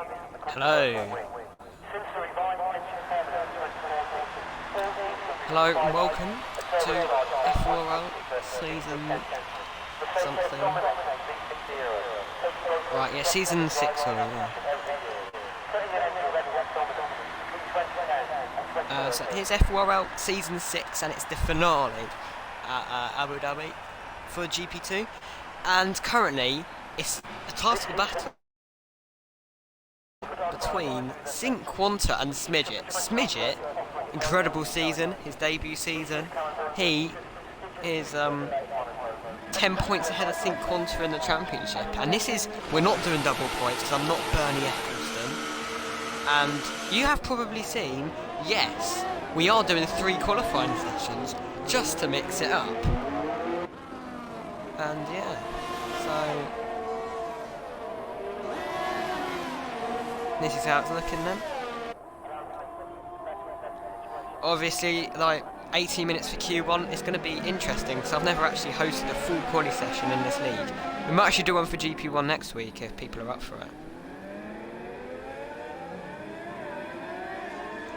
Hello. Hello and welcome to FORL season something. Right, yeah, season 6, sorry, yeah. So here's FORL season 6 and it's the finale at Abu Dhabi for GP2. And currently, it's a title battle between Sync Quanta and Smidget. Smidget, incredible season, his debut season. He is 10 points ahead of Sync Quanta in the championship. And this is, we're not doing double points because I'm not Bernie Eccleston. And you have probably seen, yes, we are doing 3 qualifying sessions just to mix it up. And yeah, so this is how it's looking then. Obviously, like 18 minutes for Q1, it's going to be interesting because I've never actually hosted a full quali session in this league. We might actually do one for GP1 next week if people are up for it.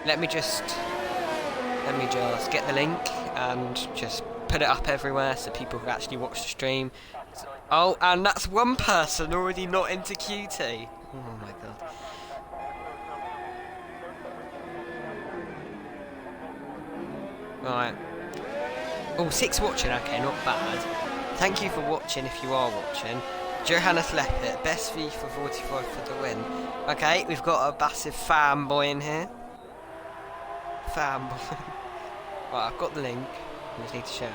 Let me just get the link and just put it up everywhere so people can actually watch the stream. Oh, and that's one person already not into QT. Oh my god. Right. Oh, 6 watching, okay, not bad. Thank you for watching if you are watching. Johannes Leppert, best FIFA 45 for the win. Okay, we've got a massive fanboy in here. Fanboy. Right, I've got the link. I just need to share it.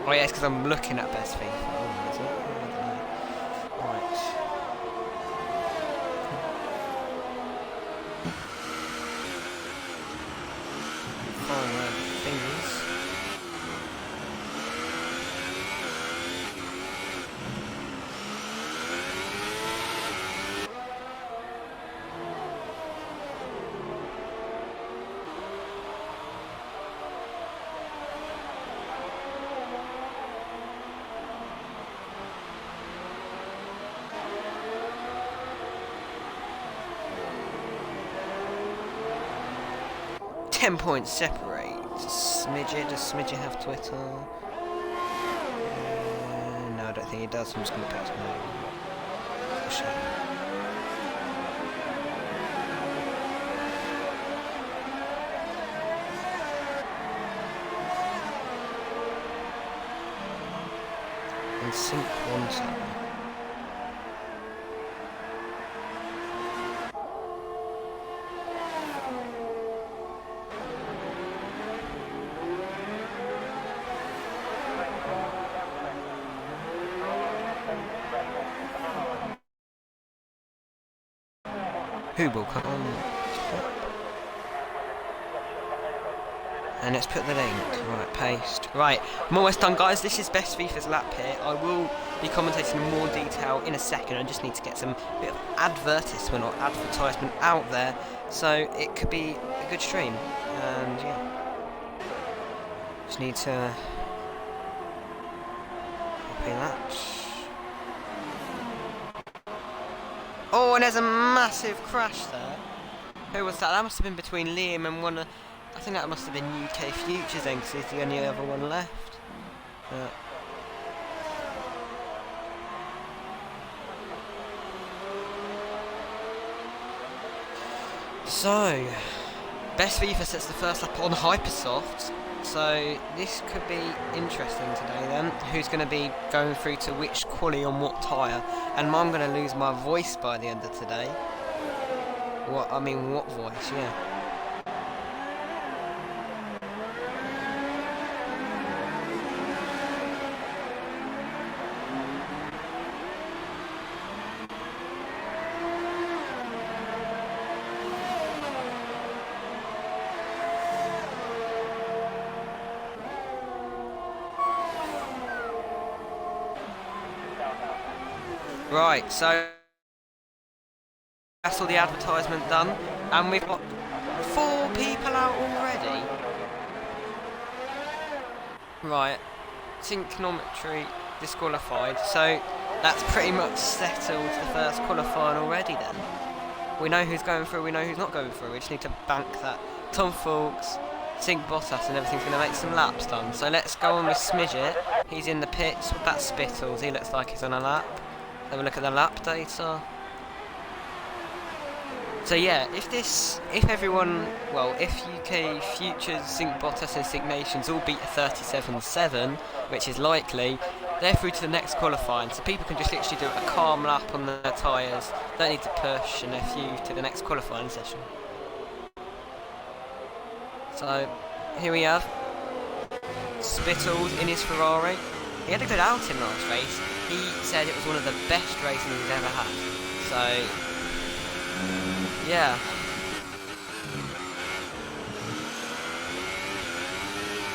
Oh yeah, it's because I'm looking at best FIFA. Oh, is it? Right. Find where the thing is. Points separate. Smidget, does Smidget have Twitter? No, I don't think he does. I'm just going to put his name. And Sync Quanta. Who will come on? And let's put the link. Right, paste. Right, I'm almost done, guys. This is Best FIFA's lap here. I will be commentating in more detail in a second. I just need to get some bit of advertisement or advertisement out there, so it could be a good stream. And yeah, just need to copy that. Oh, and there's a massive crash there. Who was that? That must have been between Liam and one of... I think that must have been UK Futures then, because he's the only other one left. So, Best FIFA sets the first lap on Hypersoft. So, this could be interesting today then. Who's going to be going through to which quali on what tyre? And I'm going to lose my voice by the end of today. What voice, yeah. Right, so that's all the advertisement done, and we've got 4 people out already. Right, synchronometry disqualified, so that's pretty much settled the first qualifying already then. We know who's going through, we know who's not going through, we just need to bank that. Tom Fulks, Sync Bottas and everything's going to make some laps done. So let's go on with Smidget. He's in the pits with that Spittles, he looks like he's on a lap. Have a look at the lap data. So yeah, if everyone, well, if UK Futures, Sync Bottas and Sync Nations all beat a 37.7, which is likely, they're through to the next qualifying, so people can just literally do a calm lap on their tyres, don't need to push, and they're through to the next qualifying session. So, here we have Spittles in his Ferrari. He had a good outing last race. He said it was one of the best races he's ever had. So, yeah.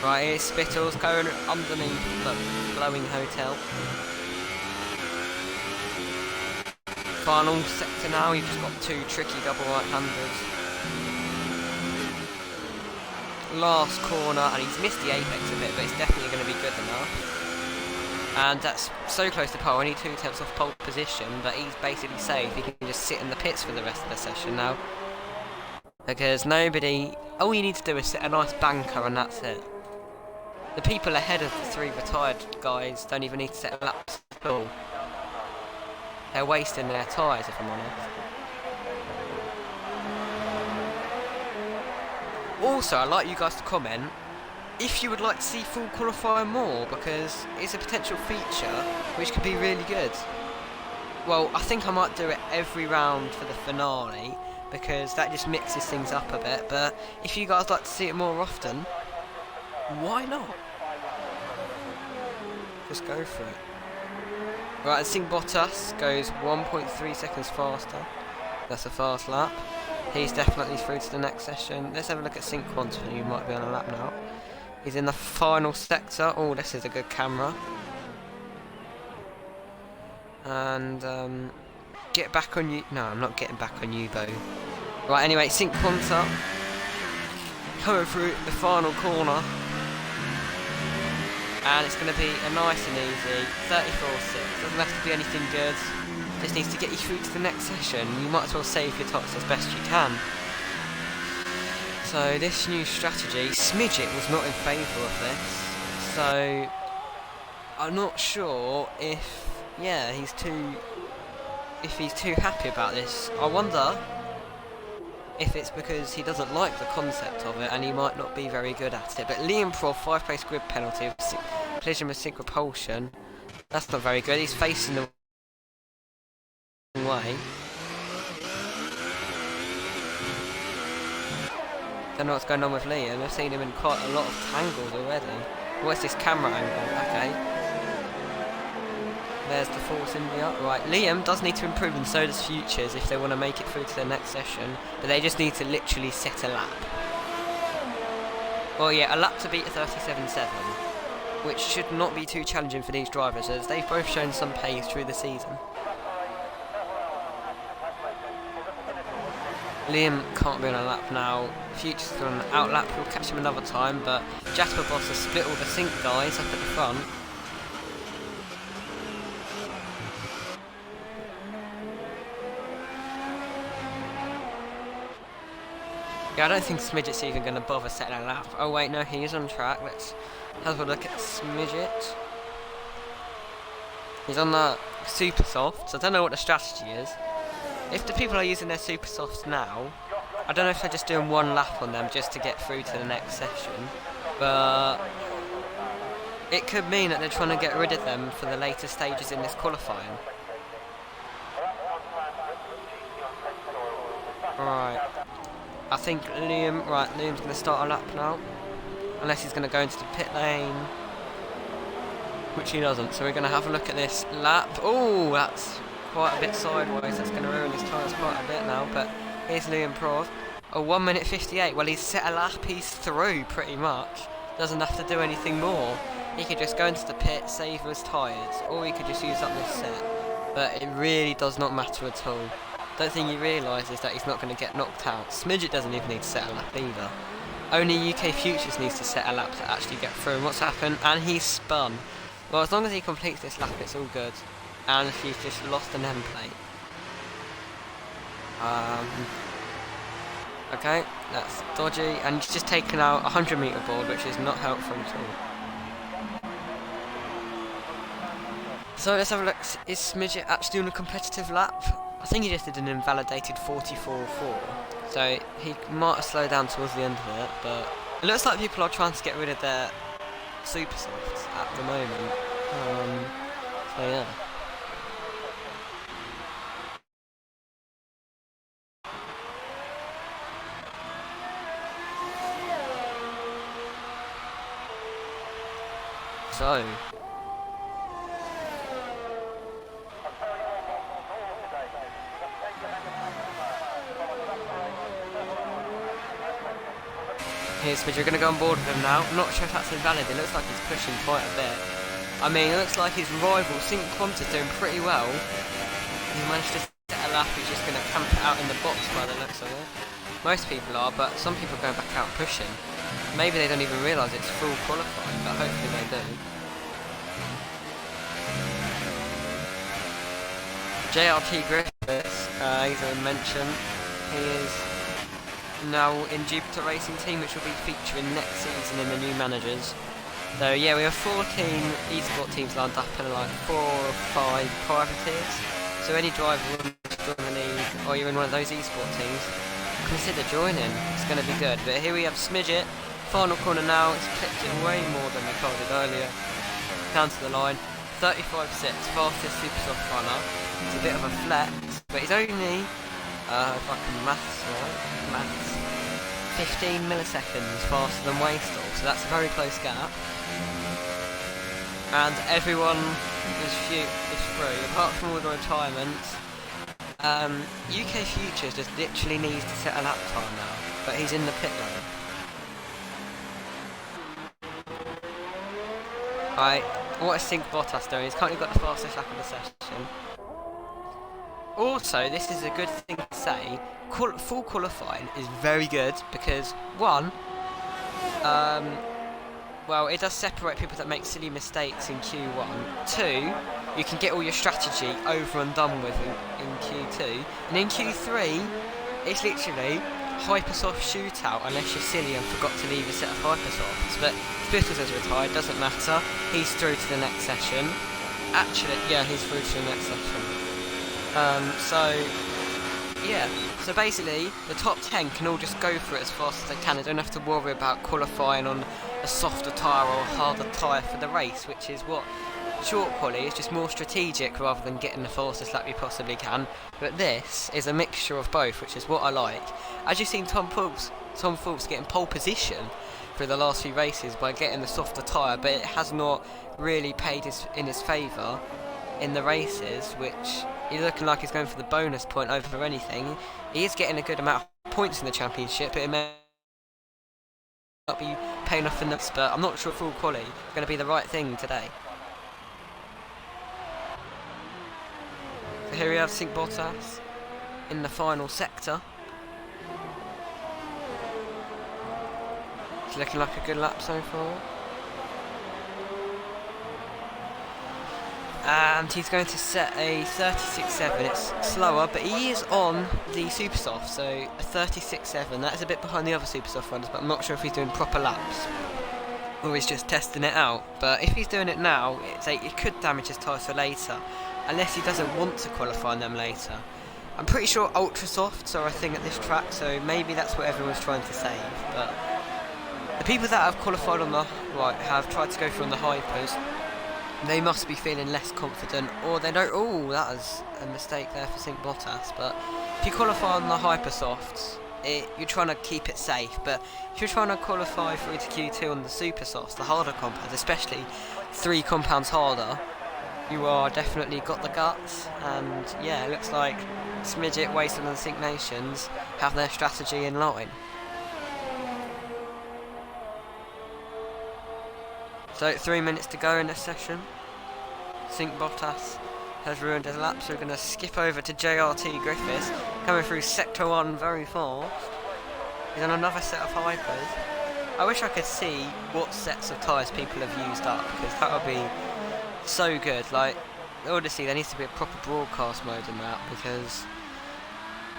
Right, here's Spittles going underneath the glowing hotel. Final sector now, you've just got two tricky double right-handers. Last corner, and he's missed the apex a bit, but it's definitely going to be good enough. And that's so close to pole, only 2 tenths off pole position, but he's basically safe. He can just sit in the pits for the rest of the session now. Because nobody, all you need to do is set a nice banker and that's it. The people ahead of the 3 retired guys don't even need to set a lap at all. They're wasting their tyres, if I'm honest. Also, I'd like you guys to comment if you would like to see full qualifying more, because it's a potential feature which could be really good. Well, I think I might do it every round for the finale, because that just mixes things up a bit, but if you guys like to see it more often, why not? Just go for it. Right, and Sync Bottas goes 1.3 seconds faster. That's a fast lap. He's definitely through to the next session. Let's have a look at Sync Quantum, who might be on a lap now. He's in the final sector. Oh, this is a good camera. And, get back on you. No, I'm not getting back on you, Bo. Right, anyway, Sync Quanta coming through the final corner. And it's going to be a nice and easy 34.6. Doesn't have to be anything good. Just needs to get you through to the next session. You might as well save your tyres as best you can. So this new strategy, Smidget was not in favour of this. So I'm not sure if, yeah, he's too happy about this. I wonder if it's because he doesn't like the concept of it and he might not be very good at it. But Liam Prov, 5-place grid penalty, collision with sync repulsion. That's not very good. He's facing the way. Don't know what's going on with Liam. I've seen him in quite a lot of tangles already. What's this camera angle? Okay. There's the Force India. Right, Liam does need to improve, and so does Futures if they want to make it through to the next session. But they just need to literally set a lap. Well, yeah, a lap to beat a 37.7, which should not be too challenging for these drivers, as they've both shown some pace through the season. Liam can't be on a lap now. Futures is on an out lap, we'll catch him another time, but Jasper Boss has split all the sync guys up at the front. Yeah, I don't think Smidget's even going to bother setting a lap. Oh wait, no, he is on track. Let's have a look at Smidget. He's on the super softs. I don't know what the strategy is. If the people are using their super softs now, I don't know if they're just doing one lap on them just to get through to the next session, but it could mean that they're trying to get rid of them for the later stages in this qualifying. Right. I think Liam's going to start a lap now. Unless he's going to go into the pit lane. Which he doesn't, so we're going to have a look at this lap. Oh, that's quite a bit sideways. That's going to ruin his tyres quite a bit now. But here's Liam Prov. Oh, 1 minute 58. Well, he's set a lap. He's through, pretty much. Doesn't have to do anything more. He could just go into the pit, save his tyres. Or he could just use up this set. But it really does not matter at all. Don't think he realises that he's not going to get knocked out. Smidget doesn't even need to set a lap either. Only UK Futures needs to set a lap to actually get through. And what's happened? And he's spun. Well, as long as he completes this lap, it's all good. And he's just lost an end plate. Okay, that's dodgy, and he's just taken out a 100-metre board, which is not helpful at all. So let's have a look. Is Smidget actually doing a competitive lap? I think he just did an invalidated 44.4. So he might have slowed down towards the end of it, but it looks like people are trying to get rid of their super softs at the moment. So yeah. So here's Smidge, we're going to go on board with him now. I'm not sure if that's invalid, it looks like he's pushing quite a bit. I mean, it looks like his rival, Sync Quanta's doing pretty well. He managed to set a lap, he's just going to camp it out in the box by the looks of it. Most people are, but some people are going back out pushing. Maybe they don't even realise it's full qualifying, but hopefully they do. JRT Griffiths, as I mentioned, he is now in GP2 Racing Team, which will be featuring next season in the new managers. So yeah, we have 14 esport teams lined up and like 4 or 5 privateers. So any driver who wants to join the league, or you're in one of those esport teams, consider joining. It's going to be good. But here we have Smidget, final corner now. It's clipped it way more than recorded earlier. Down to the line, 35.6, fastest super soft runner. It's a bit of a flex, but he's only, if I can maths, 15 milliseconds faster than Waystall, so that's a very close gap. And everyone is through, apart from all the retirements. UK Futures just literally needs to set a lap time now, but he's in the pit lane. Right, what is Sync Bottas doing? He's currently got the fastest lap of the session. Also, this is a good thing to say, full qualifying is very good because, one, well, it does separate people that make silly mistakes in Q1. 2, you can get all your strategy over and done with in Q2. And in Q3, it's literally Hypersoft shootout unless you're silly and forgot to leave a set of Hypersofts. But Spittles has retired, doesn't matter. He's through to the next session. Actually, yeah, he's through to the next session. So basically, the top 10 can all just go for it as fast as they can. They don't have to worry about qualifying on a softer tyre or a harder tyre for the race, which is what short quali is, just more strategic rather than getting the fastest lap you possibly can. But this is a mixture of both, which is what I like. As you've seen Tom Fulks getting pole position through the last few races by getting the softer tyre, but it has not really paid in his favour in the races, which he's looking like he's going for the bonus point over anything. He is getting a good amount of points in the championship, but it may not be paying off in the but I'm not sure full quali is going to be the right thing today. So here we have Sync Bottas in the final sector. It's looking like a good lap so far. And he's going to set a 36.7. It's slower, but he is on the Super Soft, so a 36.7. That is a bit behind the other Super Soft runners, but I'm not sure if he's doing proper laps or he's just testing it out. But if he's doing it now, it could damage his tyres for later, unless he doesn't want to qualify on them later. I'm pretty sure Ultra Softs are a thing at this track, so maybe that's what everyone's trying to save. But the people that have qualified on the have tried to go through on the hypers, they must be feeling less confident, or they don't. Oh, that was a mistake there for Sync Bottas. But if you qualify on the Hypersofts, you're trying to keep it safe. But if you're trying to qualify through to Q2 on the Super Softs, the harder compounds, especially 3 compounds harder, you are definitely got the guts. And yeah, it looks like Smidget, Wasteland and Sync Nations have their strategy in line. So 3 minutes to go in this session. Sync Bottas has ruined his lap, so we're going to skip over to JRT Griffiths, coming through Sector 1 very fast. He's on another set of hypers. I wish I could see what sets of tyres people have used up, because that would be so good. Like, honestly, there needs to be a proper broadcast mode in that, because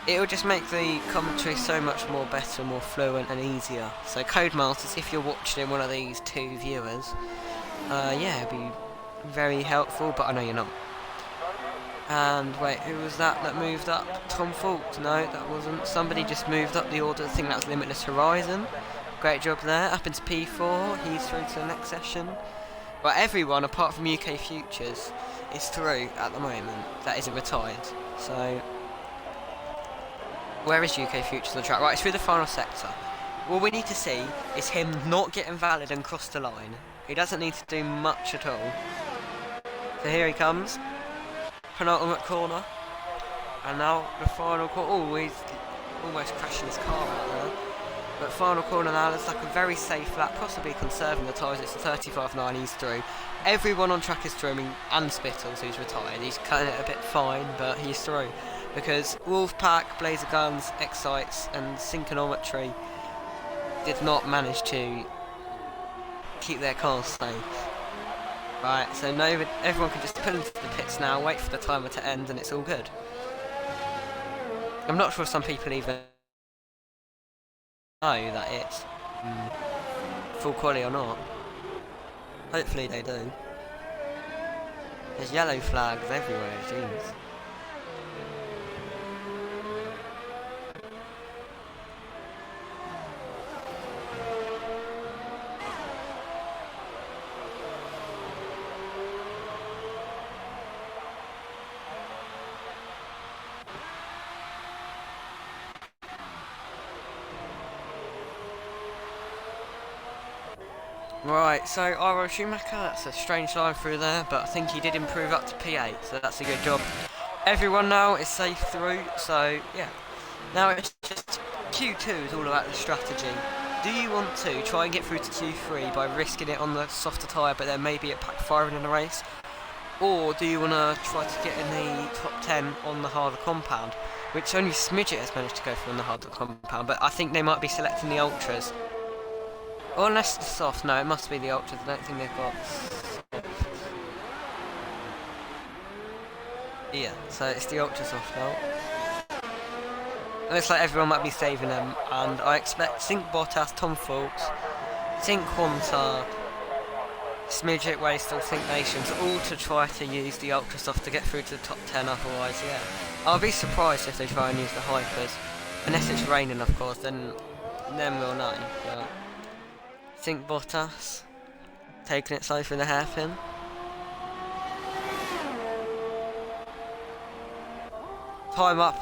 it will just make the commentary so much more better, more fluent and easier. So Codemasters, if you're watching in one of these two viewers, yeah, it'd be very helpful, but I know you're not. And wait, who was that moved up? Tom Fault? No, that wasn't. Somebody just moved up the order. I think that was Limitless Horizon. Great job there. Up into P4, he's through to the next session. But everyone, apart from UK Futures, is through at the moment. That isn't retired. So, where is UK Futures on the track? Right, it's through the final sector. All we need to see is him not get invalid and cross the line. He doesn't need to do much at all. So here he comes. Penultimate corner. And now the final corner. Oh, he's almost crashing his car out there. But final corner now, it's like a very safe lap, possibly conserving the tyres. It's a 35.9, he's through. Everyone on track is through, and Spittles, who's retired. He's cutting it a bit fine, but he's through. Because Wolfpack, Blazer Guns, Excites, and Synchronometry did not manage to keep their cars safe. Right, so everyone can just pull into the pits now, wait for the timer to end, and it's all good. I'm not sure if some people even know that it's full quality or not. Hopefully they do. There's yellow flags everywhere, jeez. Right, so R12 Schumacher, that's a strange line through there, but I think he did improve up to P8, so that's a good job. Everyone now is safe through, so yeah. Now it's just Q2 is all about the strategy. Do you want to try and get through to Q3 by risking it on the softer tyre, but then maybe it backfiring in the race? Or do you want to try to get in the top 10 on the harder compound, which only Smidget has managed to go through on the harder compound, but I think they might be selecting the ultras. Or unless it's soft, no, it must be the ultras. I don't think they've got soft. Yeah, so it's the ultra soft now. It looks like everyone might be saving them, and I expect Sync Bottas, Tom Faulks, Sync Quanta, Smidget Wastel, Sync Nations, all to try to use the ultra soft to get through to the top 10. Otherwise, yeah, I'll be surprised if they try and use the hypers, unless it's raining, of course. Then we'll know. But Sync Bottas taking it slow through the hairpin. Time up.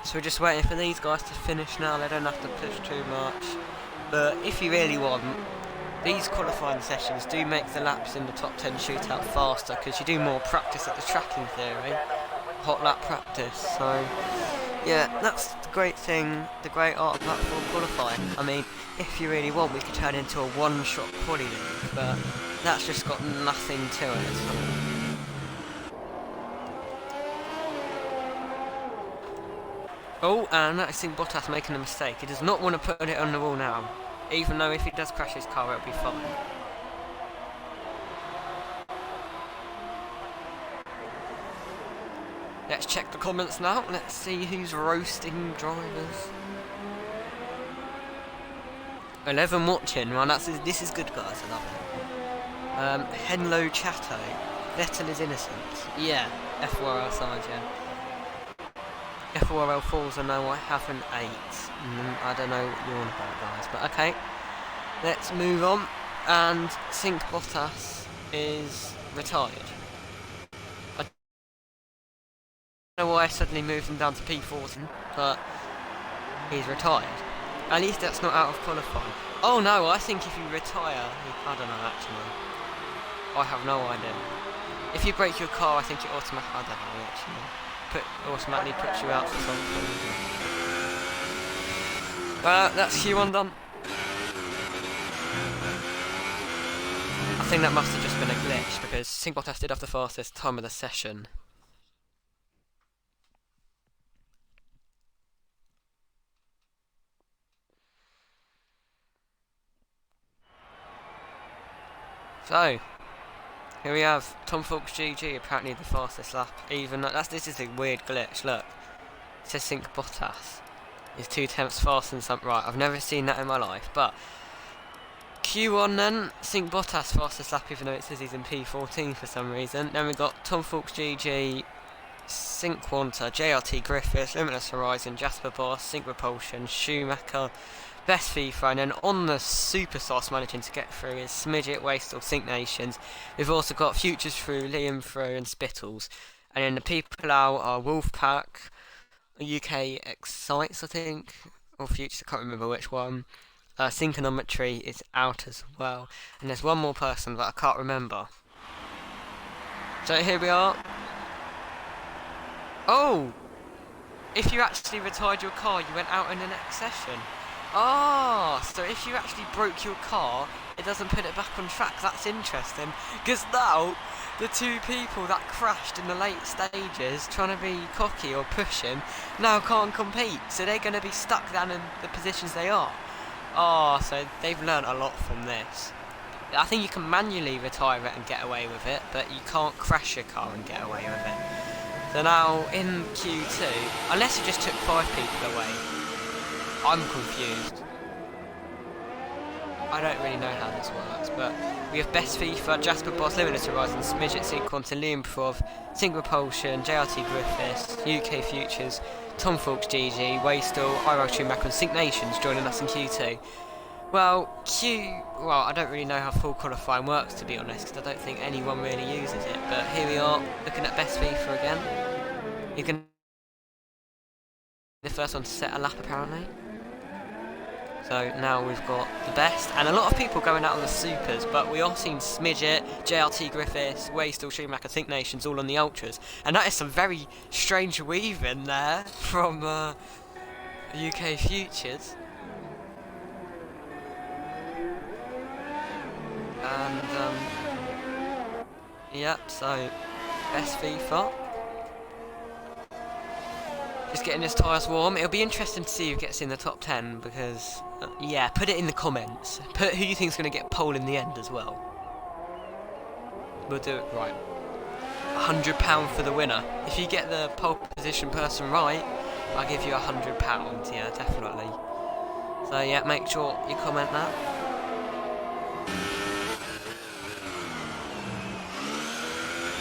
So we're just waiting for these guys to finish now. They don't have to push too much. But if you really want, these qualifying sessions do make the laps in the top 10 shootout faster, because you do more practice at the track in theory. Hot lap practice. So yeah, that's the great thing, the great art of platform qualifying. I mean, if you really want, we could turn it into a one-shot quali league, but that's just got nothing to it at all. Oh, and I think Bottas making a mistake. He does not want to put it on the wall now, even though if he does crash his car, it'll be fine. Let's check the comments now. Let's see who's roasting drivers. 11 watching. Well, this is good, guys. I love it. Henlo Chato. Vettel is innocent. Yeah. FORL side, yeah. FORL falls. I know I have an 8. I don't know what you're on about, guys. But okay. Let's move on. And Sync Bottas is retired. I don't know why I suddenly moved him down to P14, but he's retired. At least that's not out of qualifying. Oh no, I think if you retire, I don't know actually. I have no idea. If you break your car, I think it automatically, I don't know actually. Automatically puts you out for something. That's Q1 done. I think that must have just been a glitch, because Sync Bottas did have the fastest time of the session. So, here we have Tom Fulks GG, apparently the fastest lap. Even this is a weird glitch. Look, it says Sync Bottas is 2/10 faster than something. Right, I've never seen that in my life. But Q1 then, Sync Bottas fastest lap, even though it says he's in P14 for some reason. Then we got Tom Fulks GG, Sync Quanta, JRT Griffiths, Limitless Horizon, Jasper Boss, Sync Repulsion, Schumacher, Best FIFA, and then on the super sauce managing to get through is Smidget, Wastel, Sync Nations. We've also got Futures through, Liam through, and Spittles. And then the people out are Wolfpack, UK Excites, I think, or Futures, I can't remember which one. Synchronometry is out as well. And there's one more person that I can't remember. So here we are. Oh! If you actually retired your car, you went out in the next session. Ah, so if you actually broke your car, it doesn't put it back on track. That's interesting. Because now, the two people that crashed in the late stages, trying to be cocky or pushing, now can't compete. So they're going to be stuck down in the positions they are. Ah, so they've learnt a lot from this. I think you can manually retire it and get away with it, but you can't crash your car and get away with it. So now, in Q2, unless you just took 5 people away, I'm confused. I don't really know how this works, but we have Best FIFA, Jasper Boss, Limitless Horizon, Smidget, Sync Quanta, Liam Prov, Sync Repulsion, JRT Griffiths, UK Futures, Tom Fulks GG, Wastel, R12 Macron, Sync Nations joining us in Q2. Well, I don't really know how full qualifying works, to be honest, because I don't think anyone really uses it, but here we are, looking at Best FIFA again. You can the first one to set a lap, apparently. So now we've got the best, and a lot of people going out on the supers, but we all seen Smidget, JRT Griffiths, Wastel, Schumacher, Think Nations all on the ultras, and that is some very strange weaving there from UK Futures. And yep, so Best FIFA. Just getting his tyres warm. It'll be interesting to see who gets in the top 10 because, yeah, put it in the comments. Put who you think's going to get pole in the end as well. We'll do it right. £100 for the winner. If you get the pole position person right, I'll give you £100. Yeah, definitely. So yeah, make sure you comment that.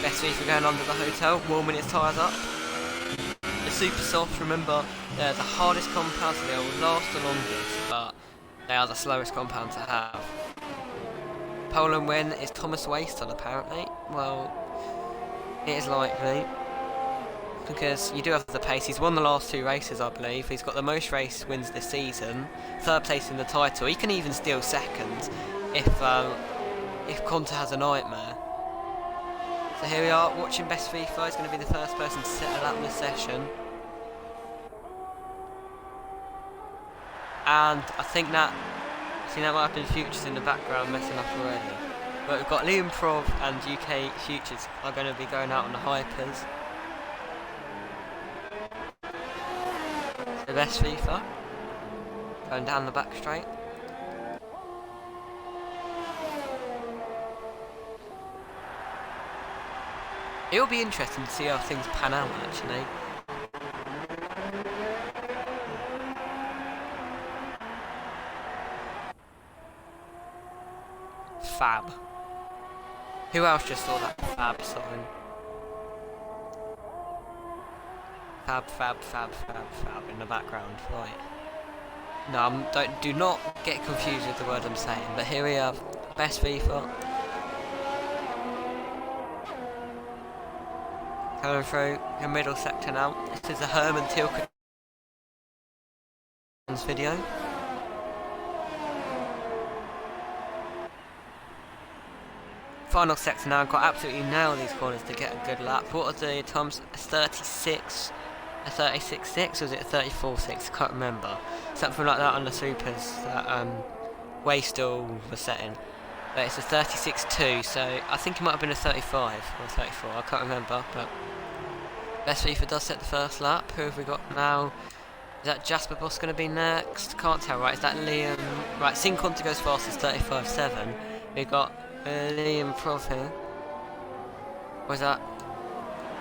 Best FIFA going under the hotel, warming his tyres up. Super soft, remember, they're the hardest compounds, they will last the longest, but they are the slowest compound to have. Pole and win is Thomas Wastel, apparently. Well, it is likely, because you do have the pace. He's won the last 2 races, I believe. He's got the most race wins this season, 3rd place in the title. He can even steal 2nd if Conte has a nightmare. So here we are, watching Best FIFA. He's going to be the first person to set a lap this session. And I think that might have been Futures in the background messing up already. But we've got Liam Prov and UK Futures are going to be going out on the hypers. The Best FIFA going down the back straight. It'll be interesting to see how things pan out, actually. Fab. Who else just saw that fab sign? Fab in the background, right. No, do not get confused with the word I'm saying, but here we have Best FIFA. Coming through the middle sector now. This is the Herman Tilken's video. Final sector now. Got absolutely nailed these corners to get a good lap. What are the times? A 36, a 36.6, or was it a 34.6? I can't remember. Something like that on the supers that Wastel was setting. But it's a 36.2, so I think it might have been a 35 or 34. I can't remember, but Best FIFA does set the first lap. Who have we got now? Is that Jasper Boss going to be next? Can't tell, right? Is that Liam? Right, Sync Quanta goes fast, it's 35.7. We've got Liam Prov here. Was that?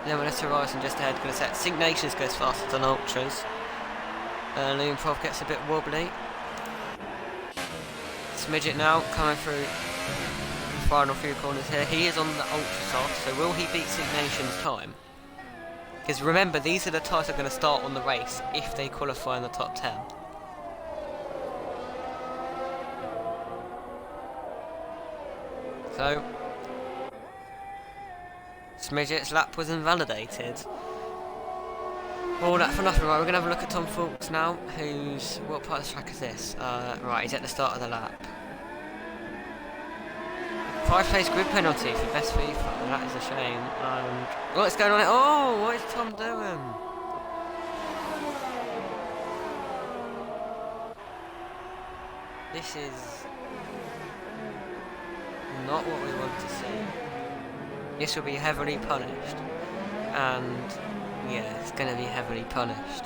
Then Melissa Ryerson just ahead, going to set. Sync Nations goes faster than Ultras. Liam Prov gets a bit wobbly. Smidget now coming through the final few corners here. He is on the Ultra soft, so will he beat Sync Nations' time? Because remember, these are the tyres that are going to start on the race if they qualify in the top 10. So, Smidget's lap was invalidated. All that for nothing. Right, we're going to have a look at Tom Fawkes now, who's... What part of the track is this? Right, he's at the start of the lap. 5 place grid penalty for best FIFA. That is a shame. And what's going on? Oh, what is Tom doing? This is not what we want to see. This will be heavily punished. And yeah, it's going to be heavily punished.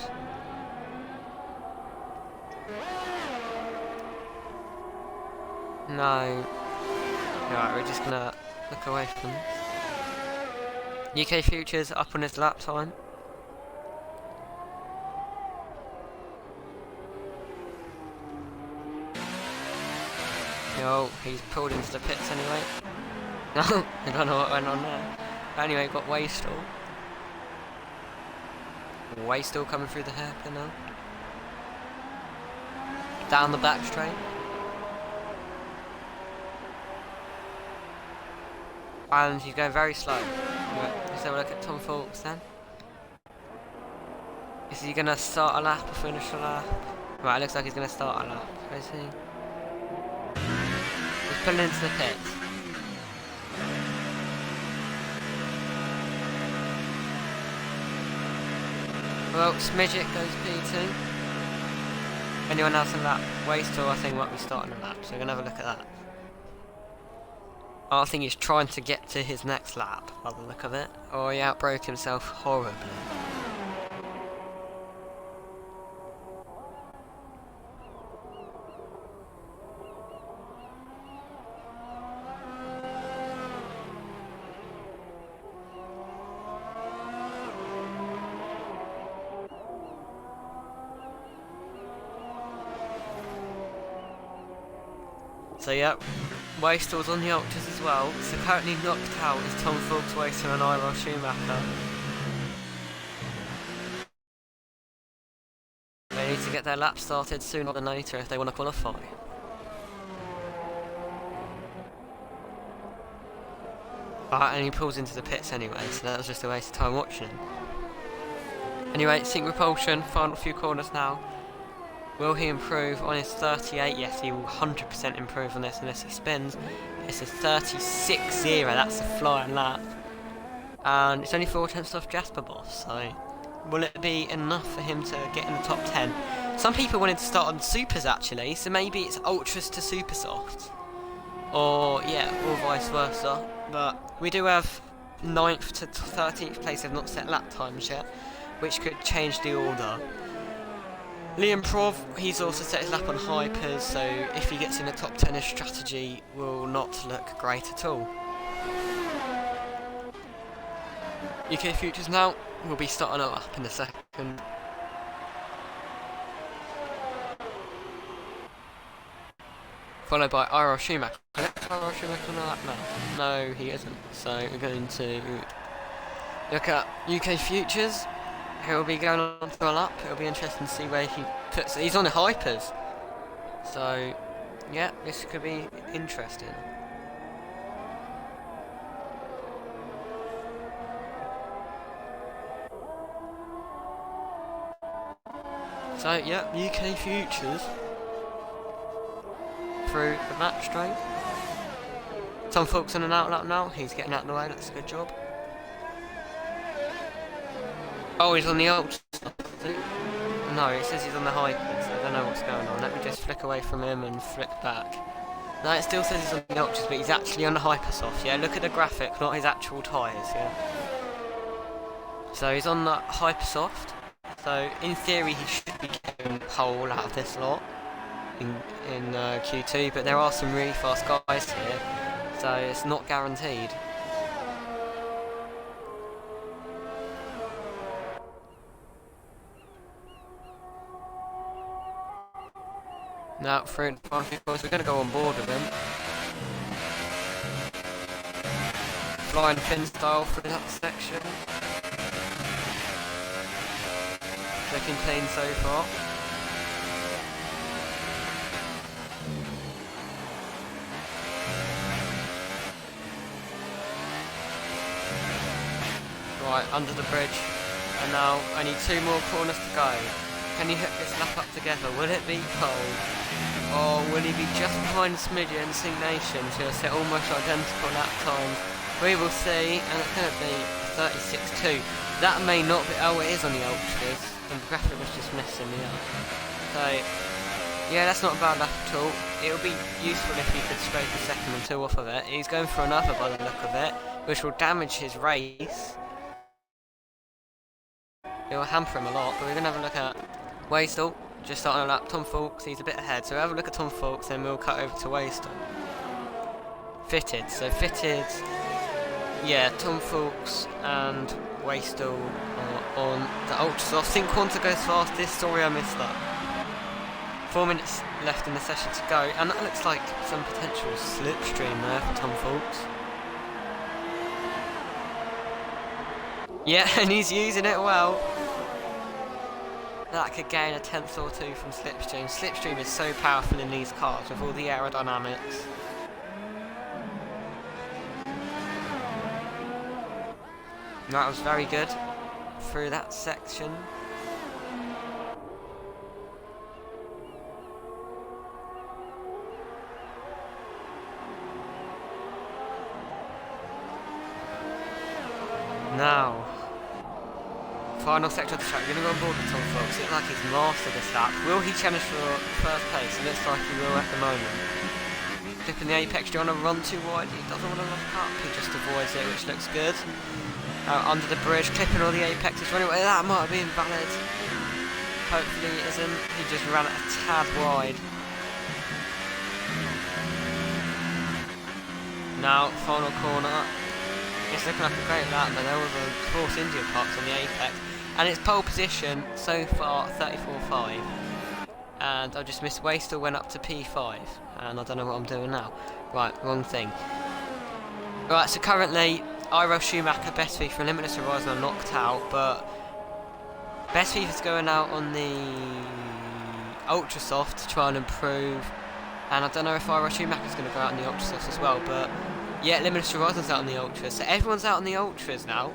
No. Right, we're just going to look away from this. UK Futures up on his lap time. Oh, he's pulled into the pits anyway. No, I don't know what went on there. Anyway, got Waystall. Waystall coming through the hairpin now. Down the back straight. And he's going very slow. Let's have a look at Tom Fawkes then. Is he going to start a lap or finish a lap? Right, it looks like he's going to start a lap. Is he? He's pulling into the pits. Well, Smidget goes P2. Anyone else in lap? Waystall, I think, might be starting a lap, so we're going to have a look at that. I think he's trying to get to his next lap, by the look of it. Or he outbroke himself horribly. So yep, Waystall's on the Ultras as well. So currently knocked out is Tom Fawkes, Waystall and R12 Schumacher. They need to get their lap started sooner than later if they want to qualify. And he pulls into the pits anyway, so that was just a waste of time watching him. Anyway, Sync Repulsion, final few corners now. Will he improve on his 38? Yes, he will 100% improve on this unless he spins. It's a 36.0, that's a flying lap. And it's only 4 tenths off Jasper Boss, so will it be enough for him to get in the top 10? Some people wanted to start on Supers actually, so maybe it's Ultras to Super Soft. Or, yeah, or vice versa. But we do have 9th to 13th place have not set lap times yet, which could change the order. Liam Prov, he's also set his lap on hypers, so if he gets in the top 10, his strategy will not look great at all. UK Futures now will be starting a lap in a second. Followed by R12 Schumacher. R12 Schumacher on the lap now? No, he isn't. So we're going to look at UK Futures. He'll be going on to a lap. It'll be interesting to see where he puts it. He's on the hypers. So, yeah, this could be interesting. So, yeah, UK Futures through the back straight. Tom Fawkes on an out lap now. He's getting out of the way. That's a good job. Oh, he's on the Ultras. No, it says he's on the hypers, so I don't know what's going on. Let me just flick away from him and flick back. No, it still says he's on the Ultras, but he's actually on the Hypersoft, yeah? Look at the graphic, not his actual tyres, yeah? So he's on the Hypersoft. So, in theory, he should be getting pole out of this lot in Q2, but there are some really fast guys here. So it's not guaranteed. Now, through the final few course, we're going to go on board with him. Flying fin style through that section. Looking clean so far. Right, under the bridge. And now I need 2 more corners to go. Can he hook this lap up together? Will it be Cole? Or will he be just behind Smidge and Sync Nation to set almost identical lap times? We will see, and it's going to be 36.2. That may not be, oh it is on the Ultras, and the graphic was just messing me up. So, yeah, that's not a bad lap at all. It will be useful if he could scrape a second and 2 off of it. He's going for another by the look of it, which will damage his race. It will hamper him a lot, but we're going to have a look at Wastel, just starting a lap. Tom Fawkes, he's a bit ahead, so we'll have a look at Tom Fawkes, then we'll cut over to Wastel. Fitted, so fitted, yeah, Tom Fawkes and Wastel are on the Ultrasoft. Sync Quanta goes fastest, sorry I missed that. 4 minutes left in the session to go, and that looks like some potential slipstream there for Tom Fawkes. Yeah, and he's using it well. That could gain a 10th or 2 from Slipstream. Slipstream is so powerful in these cars with all the aerodynamics. That was very good through that section. Now, final sector of the track. We're going to go on board with Tom Fawkes. It looks like he's mastered this lap. Will he challenge for first place? It looks like he will at the moment. Clipping the apex, do you want to run too wide? He doesn't want to lock up. He just avoids it, which looks good. Under the bridge, clipping all the apexes. Running away. That might have been valid. Hopefully it isn't. He just ran it a tad wide. Now, final corner. It's looking like a great lap, but there was a Force India parts on the apex. And it's pole position so far 34.5. And I just missed Wastel, went up to P5. And I don't know what I'm doing now. Right, wrong thing. Right, so currently R12 Schumacher, Best FIFA and Limitless Horizon are knocked out, but Best FIFA's going out on the Ultrasoft to try and improve. And I don't know if R12 Schumacher's going to go out on the Ultrasoft as well, but yeah, Limitless Horizon's out on the Ultras. So everyone's out on the Ultras now,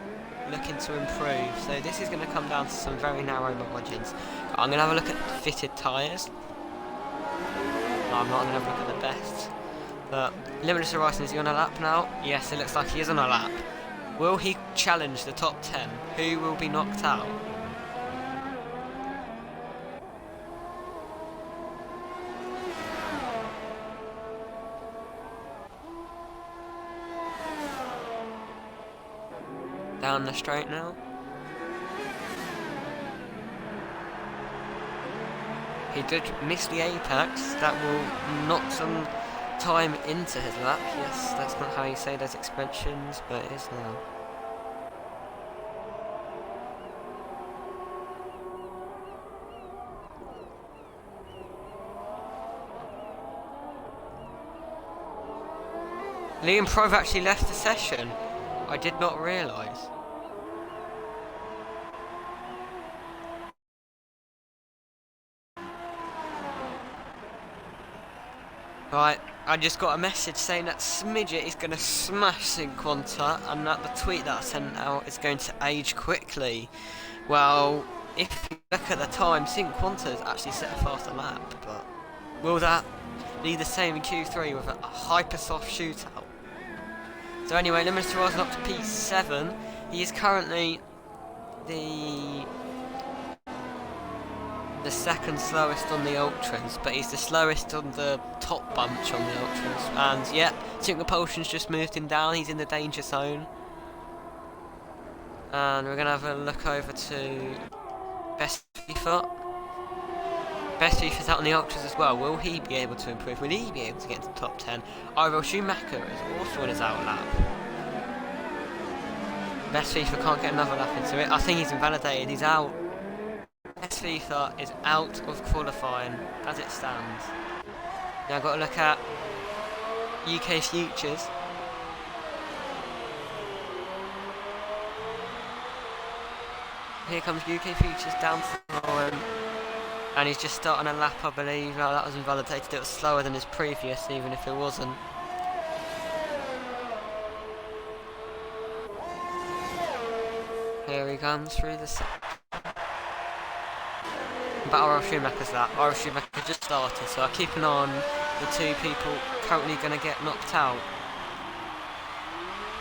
looking to improve. So this is going to come down to some very narrow margins. I'm going to have a look at fitted tyres. No, I'm not going to have a look at the best. But Limitless Horizon, is he on a lap now? Yes, it looks like he is on a lap. Will he challenge the top 10? Who will be knocked out? Down the straight now. He did miss the apex. That will knock some time into his lap. Yes, that's not how you say those expressions, but it is now. Liam Prove actually left the session. I did not realise. Right, I just got a message saying that Smidget is going to smash Sync Quanta, and that the tweet that I sent out is going to age quickly. Well, if you look at the time, Sync Quanta has actually set a faster lap, but will that be the same in Q3 with a hyper-soft shootout? So anyway, Limitless Horizon up to P7. He is currently the second slowest on the Ultras, but he's the slowest on the top bunch on the Ultras. And yeah, Sync Repulsion's just moved him down, he's in the danger zone. And we're going to have a look over to Best FIFA. Best Fifa's out on the Ultras as well. Will he be able to improve? Will he be able to get into the top 10? R12 Schumacher is also in his out lap. Best FIFA can't get another lap into it. I think he's invalidated. He's out. Best FIFA is out of qualifying as it stands. Now I've got to look at UK Futures. Here comes UK Futures down to and he's just starting a lap, I believe. Oh, that was invalidated. It was slower than his previous, even if it wasn't. Here he comes through the set. But R12 Schumacher's that. R12 Schumacher just started, so I keep an eye on the two people currently going to get knocked out.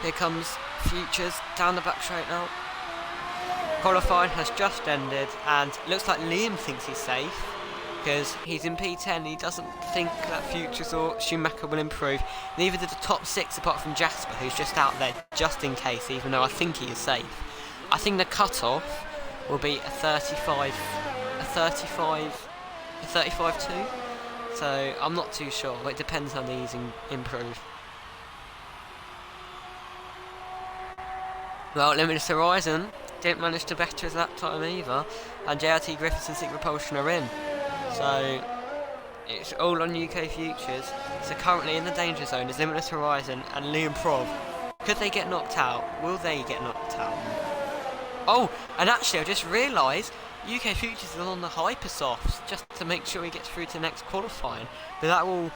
Here comes Futures down the back straight now. Qualifying has just ended, and it looks like Liam thinks he's safe because he's in P10. He doesn't think that Futures or Schumacher will improve. Neither did the top 6 apart from Jasper, who's just out there just in case, even though I think he is safe. I think the cut-off will be a 35-2. So I'm not too sure. It depends on these improve. Well, Limitless Horizon didn't manage to better his lap time either, and JRT Griffiths and Secret Propulsion are in. So it's all on UK Futures. So currently in the danger zone is Limitless Horizon and Liam Prov. Could they get knocked out? Will they get knocked out? Oh, and actually I just realised UK Futures is on the Hypersofts just to make sure he gets through to the next qualifying. But that will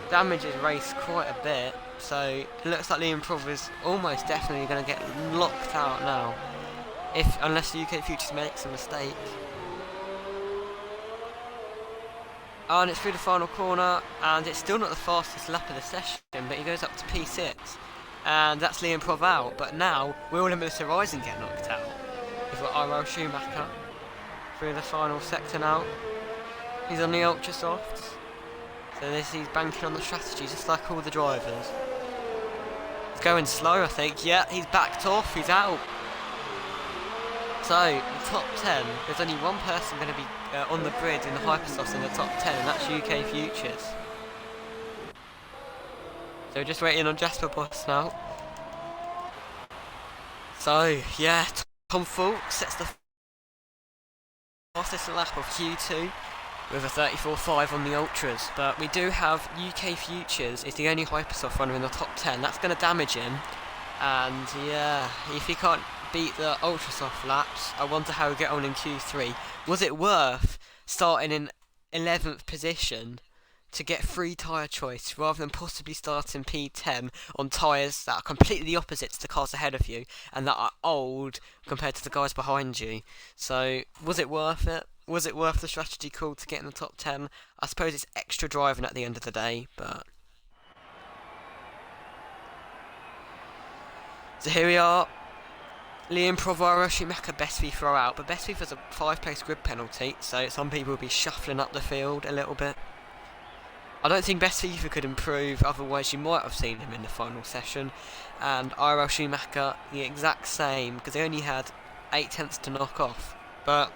damage his race quite a bit. So it looks like Liam Prov is almost definitely going to get locked out now, unless UK Futures makes a mistake. Oh, and it's through the final corner, and it's still not the fastest lap of the session, but he goes up to P6, and that's Liam Prov out. But now will Limitless Horizon get knocked out? We've got R12 Schumacher through the final sector now. He's on the Ultra Softs. So he's banking on the strategy, just like all the drivers. He's going slow, I think. Yeah, he's backed off. He's out. So, the top 10, there's only one person going to be on the grid in the Hypersofts in the top 10, and that's UK Futures. So we're just waiting on Jasper Boss now. So, yeah, Tom Fulks sets the fastest lap of Q2 with a 34.5 on the Ultras, but we do have UK Futures is the only Hypersoft runner in the top 10. That's going to damage him, and yeah, if he can't beat the Ultrasoft laps, I wonder how he'll get on in Q3. Was it worth starting in 11th position to get free tyre choice rather than possibly starting P10 on tyres that are completely the opposite to the cars ahead of you and that are old compared to the guys behind you? So was it worth it? Was it worth the strategy call to get in the top 10? I suppose it's extra driving at the end of the day, but... So here we are. Liam Provara, Schumacher, Best V throw out, but Best V's a 5-place grid penalty, so some people will be shuffling up the field a little bit. I don't think Best FIFA could improve, otherwise you might have seen him in the final session. And R12 Schumacher, the exact same, because they only had 8 tenths to knock off. But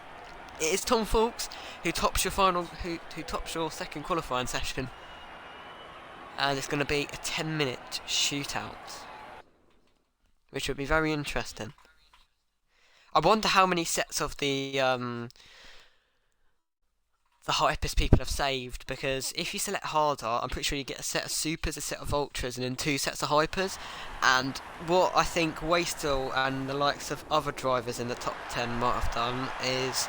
it is Tom Fulks who tops your who tops your second qualifying session, and it's going to be a 10-minute shootout, which would be very interesting. I wonder how many sets of the Hypers people have saved, because if you select harder, I'm pretty sure you get a set of supers, a set of ultras, and then 2 sets of hypers. And what I think Wastel and the likes of other drivers in the top 10 might have done is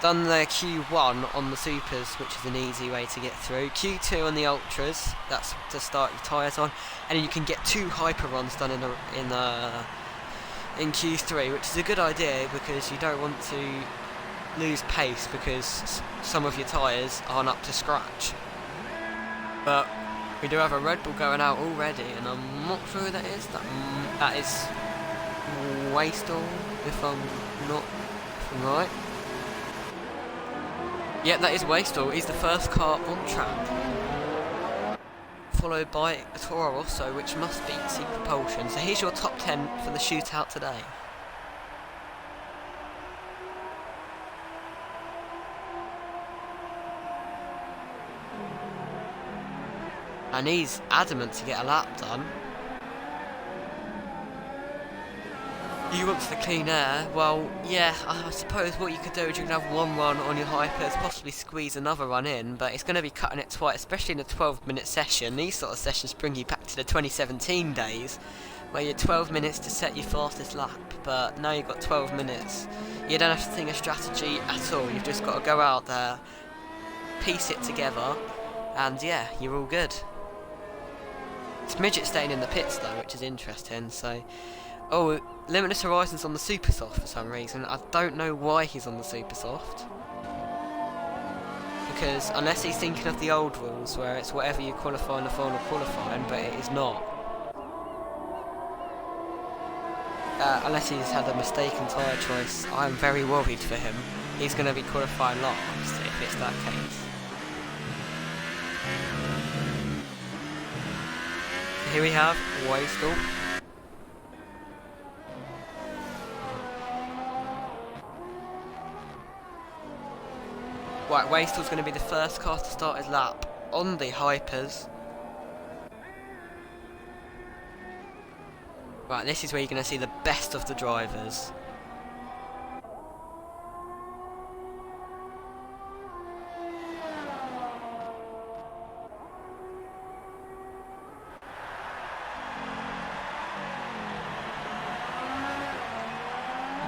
done their Q1 on the supers, which is an easy way to get through. Q2 on the ultras, that's to start your tyres on, and then you can get 2 hyper runs done in Q3, which is a good idea because you don't want to lose pace because some of your tyres aren't up to scratch. But we do have a Red Bull going out already, and I'm not sure who that is. That is Wastel, if I'm right. Yeah, that is Wastel. He's the first car on track, followed by a Toro Rosso, which must be Secret Propulsion. So here's your top 10 for the shootout today. and he's adamant to get a lap done. He wants the clean air. Well, yeah, I suppose what you could do is you could have one run on your hypers, possibly squeeze another run in, but it's going to be cutting it twice, especially in a 12-minute session. These sort of sessions bring you back to the 2017 days, where you had 12 minutes to set your fastest lap, but now you've got 12 minutes. You don't have to think of strategy at all. You've just got to go out there, piece it together, and yeah, you're all good. Smidget staying in the pits though, which is interesting, so... Oh, Limitless Horizon's on the Super Soft for some reason. I don't know why he's on the Super Soft. Because unless he's thinking of the old rules, where it's whatever you qualify in the final qualifying, but it is not. Unless he's had a mistaken tyre choice, I'm very worried for him. He's going to be qualifying last if it's that case. Here we have Wastel. Right, Wastel's going to be the first car to start his lap on the hypers. Right, this is where you're going to see the best of the drivers.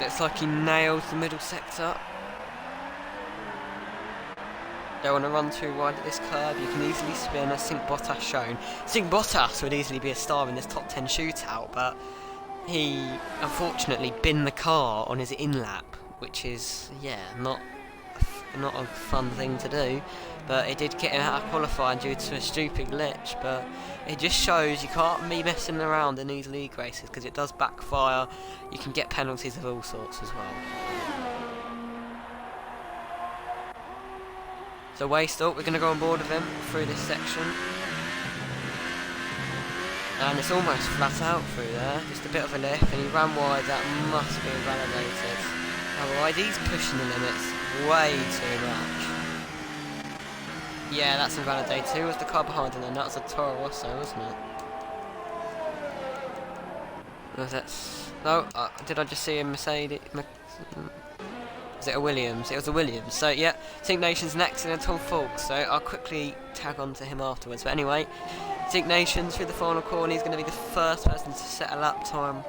Looks like he nails the middle sector. Don't want to run too wide at this curve, you can easily spin as Sync Bottas shown. Sync Bottas would easily be a star in this top 10 shootout, but he unfortunately binned the car on his in-lap, which is, yeah, not a fun thing to do. But it did get him out of qualifying due to a stupid glitch, but it just shows you can't be messing around in these league races, because it does backfire. You can get penalties of all sorts as well. So Wastel, we're going to go on board with him through this section. And it's almost flat out through there, just a bit of a lift, and he ran wide, that must be invalidated. Alright, he's pushing the limits way too much. Yeah, that's invalidated. Who was the car behind him then? That was a Toro Rosso, wasn't it? Was that... No, did I just see a Mercedes... Was it a Williams? It was a Williams. So, yeah, Sync Nation's next and then Tom Falk. So, I'll quickly tag on to him afterwards. But anyway, Sync Nation's through the final corner. He's going to be the first person to set a lap time.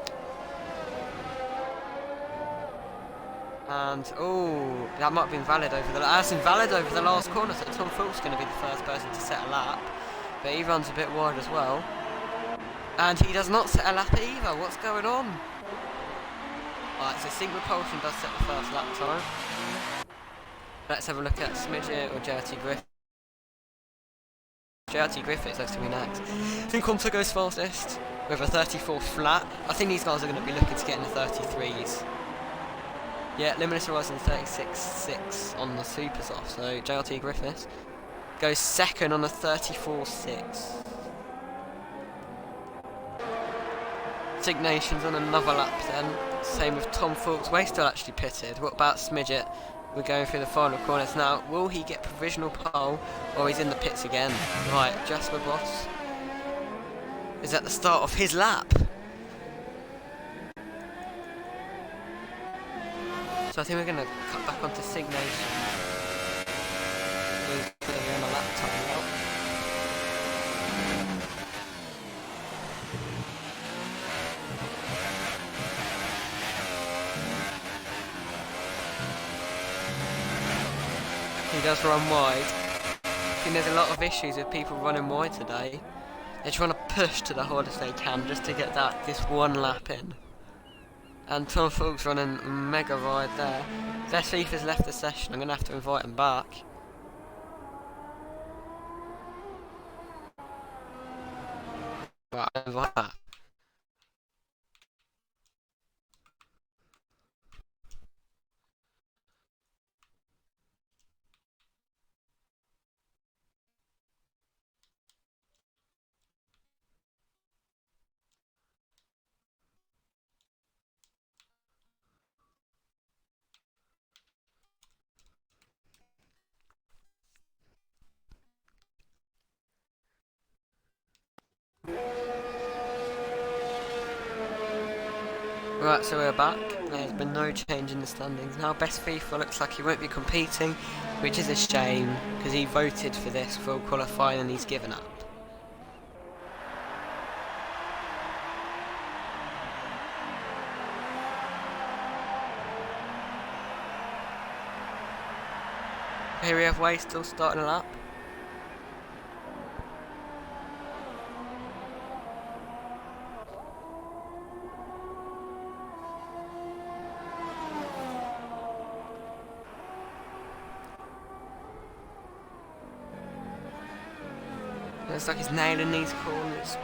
And, oh, that might have been valid over the... That's invalid over the last corner. So, Tom Falk's going to be the first person to set a lap. But he runs a bit wide as well. And he does not set a lap either. What's going on? Right, so Sync Repulsion does set the first lap time. Let's have a look at Smidget or JRT Griffith. JRT Griffith looks to be next. Sync Quanta goes fastest with a 34 flat. I think these guys are going to be looking to get in the 33s. Yeah, Limitless Horizon 36.6 on the Super Soft. So JRT Griffith goes second on the 34.6. Sync Nation's on another lap then. Same with Tom Falk's. Wastel actually pitted. What about Smidget? We're going through the final corners now. Will he get provisional pole or he's in the pits again? Right, Jasper Boss is at the start of his lap. So I think we're going to cut back onto Sync Nation. He's going to be on a lap time now. He does run wide. I think there's a lot of issues with people running wide today. They're trying to push to the hardest they can just to get this one lap in. And Tom Falk's running mega wide there. Their has left the session. I'm going to have to invite him back. Right, I'll invite that. Right, so we're back. There's been no change in the standings. Now Best FIFA looks like he won't be competing, which is a shame, because he voted for this for qualifying and he's given up. Here we have Way still starting a lap. Looks like he's nailing these corners.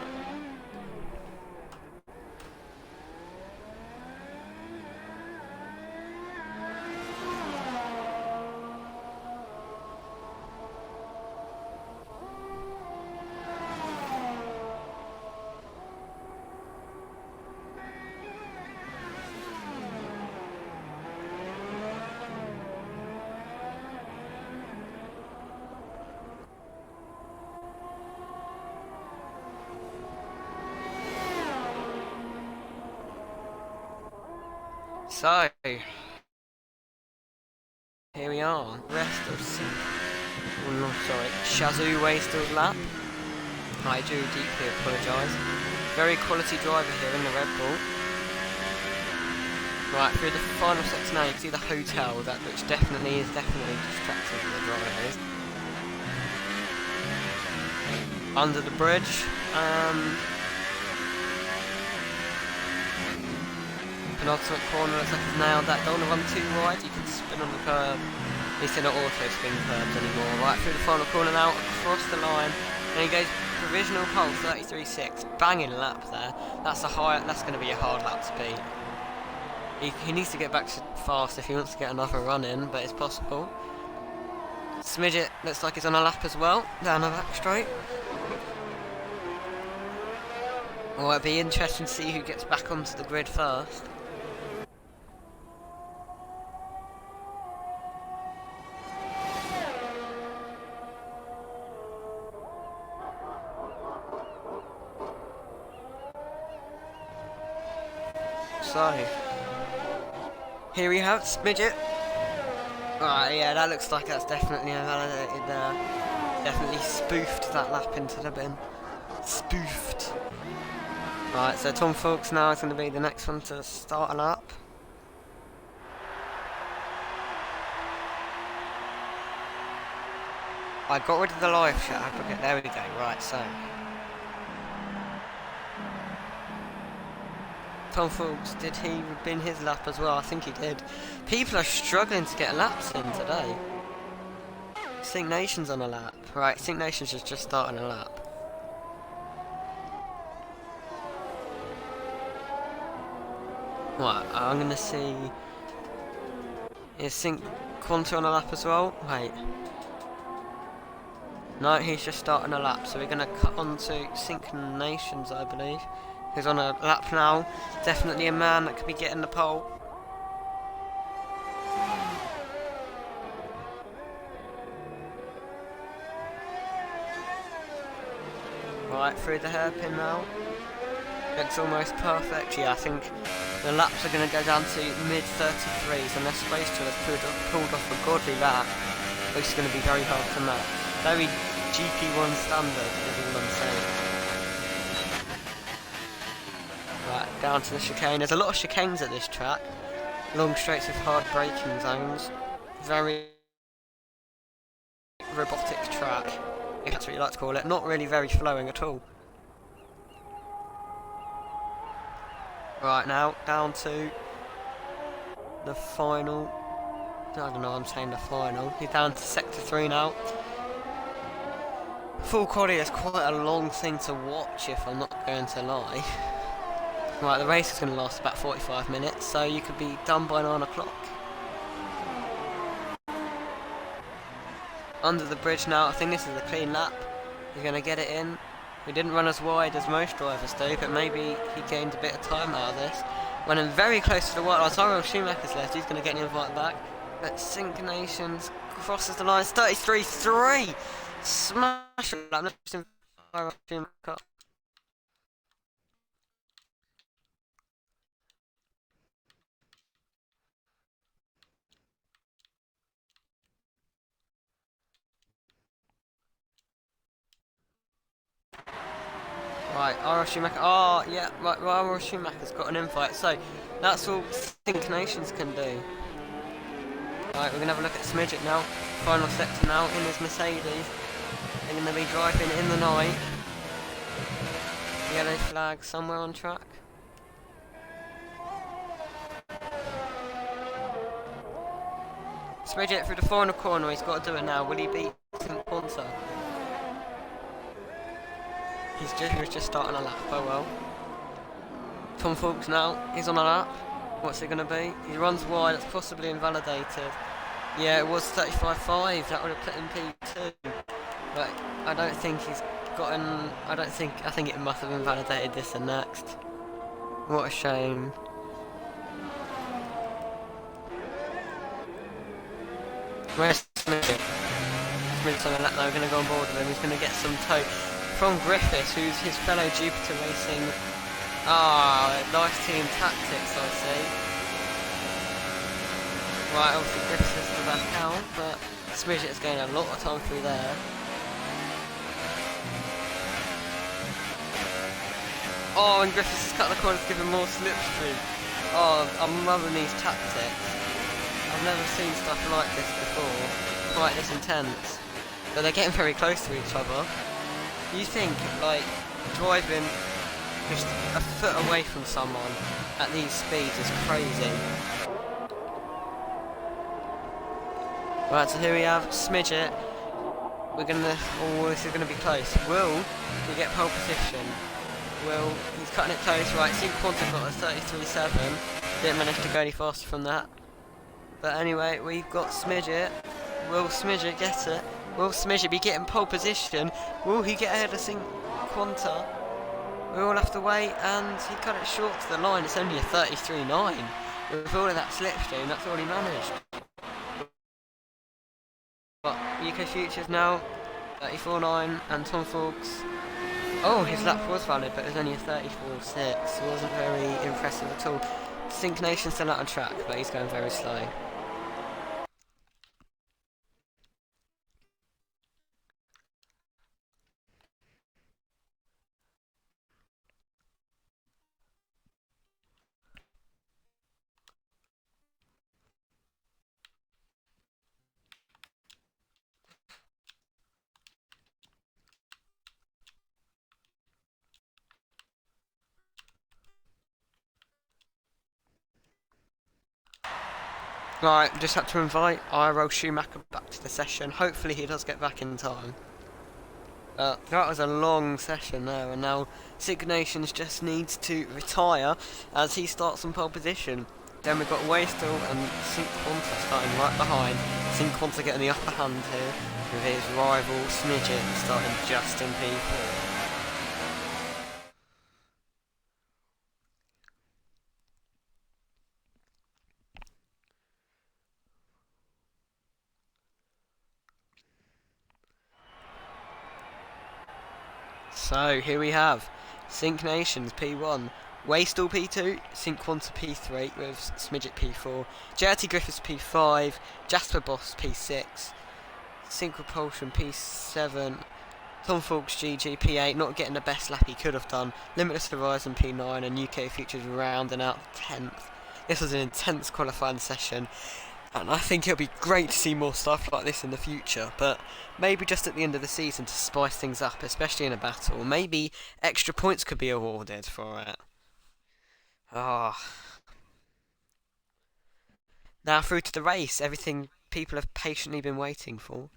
So, here we are, rest of oh no, sorry, Shazoo Waystill's lap. I do deeply apologise. Very quality driver here in the Red Bull. Right, through the final sector now, you can see the hotel, which definitely is distracting for the drivers. Under the bridge, penultimate corner, looks like he's nailed that. Don't want to run too wide, you can spin on the curb. At least they're not auto spin curbs anymore. Right through the final corner now, across the line, and he goes provisional pole 33.6. Banging lap there. That's going to be a hard lap to beat. He needs to get back fast if he wants to get another run in, but it's possible. Smidget looks like he's on a lap as well, down the back straight. Well, it'll be interesting to see who gets back onto the grid first. So, here we have Smidget. Right, yeah, that looks like that's definitely invalidated there. Definitely spoofed that lap into the bin. Spoofed. Right, so Tom Fulks now is going to be the next one to start a lap. I got rid of the live chat aggregate, there we go, right, so. Tom Fulks, did he bin his lap as well? I think he did. People are struggling to get laps in today. Sync Nation's on a lap. Right, Sync Nation's just starting a lap. Right, I'm gonna see. Is Sync Quanta on a lap as well? Wait. No, he's just starting a lap, so we're gonna cut on to Sync Nations, I believe. He's on a lap now. Definitely a man that could be getting the pole. Right, through the hairpin now. Looks almost perfect. Yeah, I think the laps are going to go down to mid-33s, and they're supposed to have pulled off a godly lap, which is going to be very hard to match. Very GP1 standard, is all I'm saying. Right, down to the chicane. There's a lot of chicanes at this track. Long straights with hard braking zones. Very robotic track, if that's what you like to call it. Not really very flowing at all. Right, now down to the final. I don't know, I'm saying the final. He's down to sector 3 now. Full quality is quite a long thing to watch, if I'm not going to lie. Right, the race is going to last about 45 minutes, so you could be done by 9 o'clock. Under the bridge now, I think this is a clean lap. He's going to get it in. We didn't run as wide as most drivers do, but maybe he gained a bit of time out of this. Running very close to the white line. Tyrell Schumacher's left, he's going to get an invite back. But Sync Nations crosses the line, 33.3! Smash lap. Right, R12 Schumacher. Oh, yeah, right, R12 Schumacher's got an invite. So, that's all Sync Nations can do. Right, we're going to have a look at Smidget now. Final sector now in his Mercedes. They're going to be driving in the night. Yellow flag somewhere on track. Smidget through the final corner. He's got to do it now. Will he beat St. Ponta? He was just starting a lap. Oh well. Tom Fulks now. He's on a lap. What's it going to be? He runs wide. That's possibly invalidated. Yeah, it was 35.5. That would have put him P2. But I don't think he's gotten. I think it must have invalidated this and next. What a shame. Where's Smith? Smith's on a lap now. We're going to go on board with him. He's going to get some tow from Griffiths, who's his fellow Jupiter Racing. Nice team tactics, I see. Right, obviously Griffiths is the back out, but Smidget is gaining a lot of time through there. Oh, and Griffiths has cut the corner to give him more slipstream. Oh, I'm loving these tactics. I've never seen stuff like this before, quite this intense. But they're getting very close to each other. You think, like, driving just a foot away from someone at these speeds is crazy. Right, so here we have Smidget. This is gonna be close. Will we get pole position? Will, he's cutting it close, right, Sync Quanta got a 33.7. Didn't manage to go any faster from that. But anyway, we've got Smidget. Will Smidget get it? Will Smidget be getting pole position? Will he get ahead of Sync Quanta? We all have to wait, and he cut it short to the line. It's only a 33.9. With all of that slipstream, that's all he managed. But UK Futures now, 34.9, and Tom Fulks. Oh, his lap was valid, but it was only a 34.6. It wasn't very impressive at all. Sync Nation's still out on track, but he's going very slow. Right, just had to invite R12 Schumacher back to the session. Hopefully he does get back in time. That was a long session there, and now Sync Nations just needs to retire as he starts on pole position. Then we've got Waystall and Sync Quanta starting right behind. Sync Quanta getting the upper hand here with his rival Smidget starting just in P4. So here we have Sync Nations P1, Waystall P2, Sync Quanta P3 with Smidget P4, JRT Griffiths P5, Jasper Boss P6, Sync Propulsion P7, Tom Fulks GG P8, not getting the best lap he could have done, Limitless Horizon P9, and UK Futures rounding out 10th. This was an intense qualifying session, and I think it'll be great to see more stuff like this in the future, but maybe just at the end of the season to spice things up, especially in a battle. Maybe extra points could be awarded for it. Now through to the race, everything people have patiently been waiting for.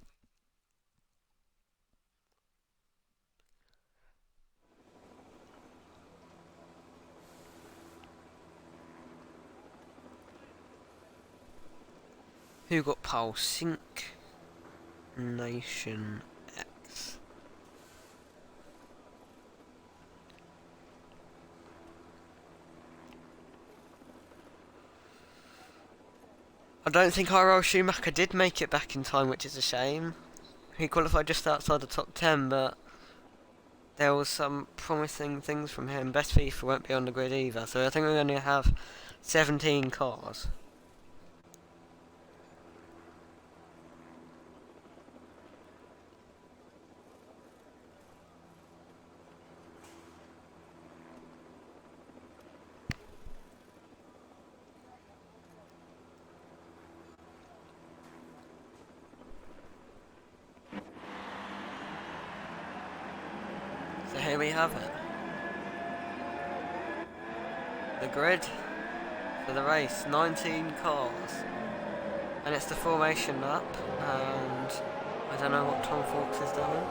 Who got pole? Sync Nation X. I don't think R12 Schumacher did make it back in time, which is a shame. He qualified just outside the top 10, but there was some promising things from him. Best FIFA won't be on the grid either, so I think we're going to have 17 cars. we have it. The grid for the race, 19 cars. And it's the formation lap, and I don't know what Tom Fawkes is doing.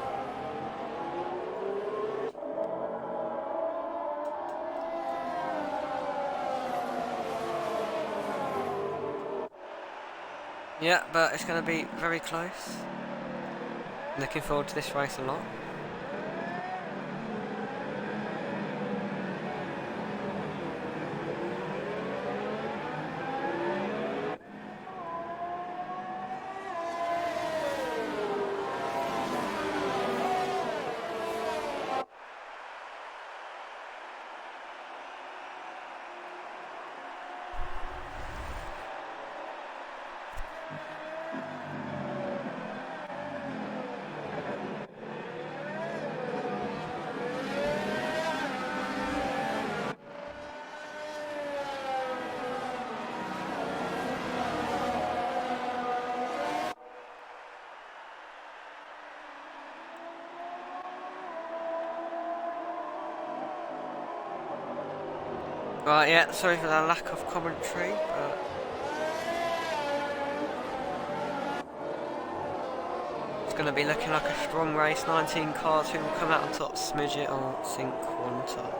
Yeah, but it's going to be very close. Looking forward to this race a lot. Right, yeah, sorry for the lack of commentary, but it's going to be looking like a strong race. 19 cars. Who will come out on top? Smidget or Sync Quanta?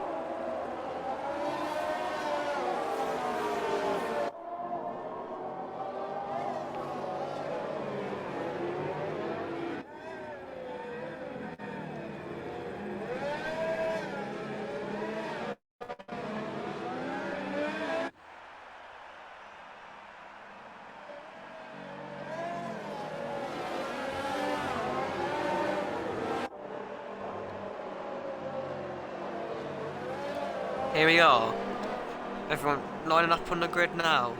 Here we are. Everyone lining up on the grid now.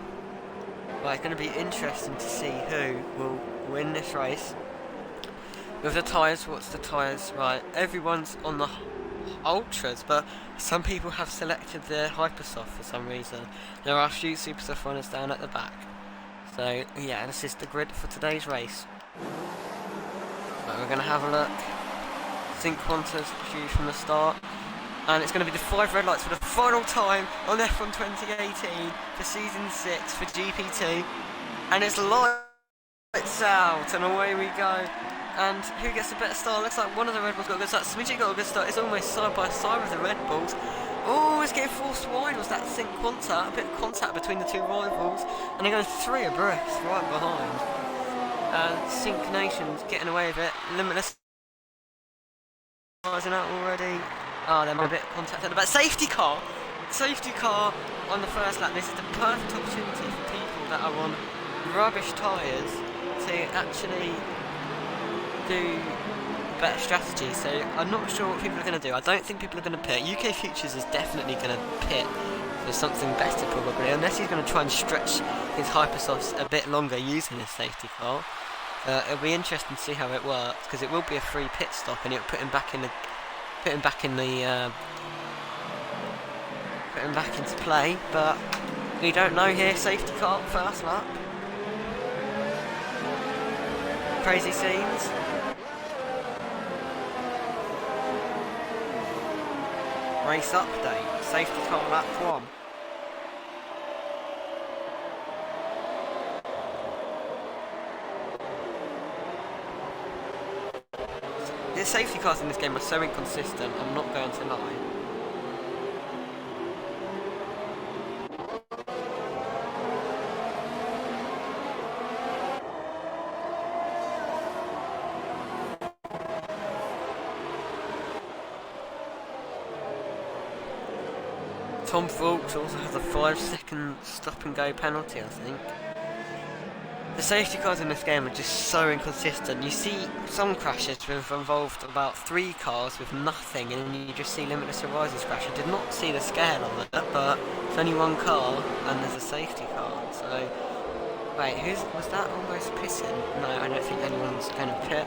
Right, it's going to be interesting to see who will win this race. With the tyres, what's the tyres? Right, everyone's on the Ultras, but some people have selected the Hypersoft for some reason. There are a few Supersoft runners down at the back. So, yeah, this is the grid for today's race. Right, we're going to have a look. Sync Quanta's due from the start. And it's going to be the 5 red lights for the final time on F1 2018 for Season 6 for GP2. And it's lights out, and away we go. And who gets a better start? Looks like one of the Red Bulls got a good start. Smidget got a good start. It's almost side by side with the Red Bulls. Oh, it's getting forced wide. Was that Sync Quanta? A bit of contact between the two rivals. And they're going 3 abreast right behind. And Sync Nation's getting away with it. Limitless rising out already. Oh, they're a bit of contact at the back. Safety car! Safety car on the first lap. This is the perfect opportunity for people that are on rubbish tyres to actually do better strategy. So I'm not sure what people are going to do. I don't think people are going to pit. UK Futures is definitely going to pit for something better probably, unless he's going to try and stretch his Hypersofts a bit longer using his safety car. It'll be interesting to see how it works, because it will be a free pit stop and it'll put him back into play, but we don't know here. Safety car first lap. Crazy scenes. Race update. Safety car lap 1. The safety cars in this game are so inconsistent, I'm not going to lie. Tom Fawkes also has a 5-second stop and go penalty, I think. The safety cars in this game are just so inconsistent. You see some crashes which have involved about 3 cars with nothing, and then you just see Limitless Horizons crash. I did not see the scale on it, but it's only 1 car and there's a safety car. So, wait, was that almost pissing? No, I don't think anyone's going to pit.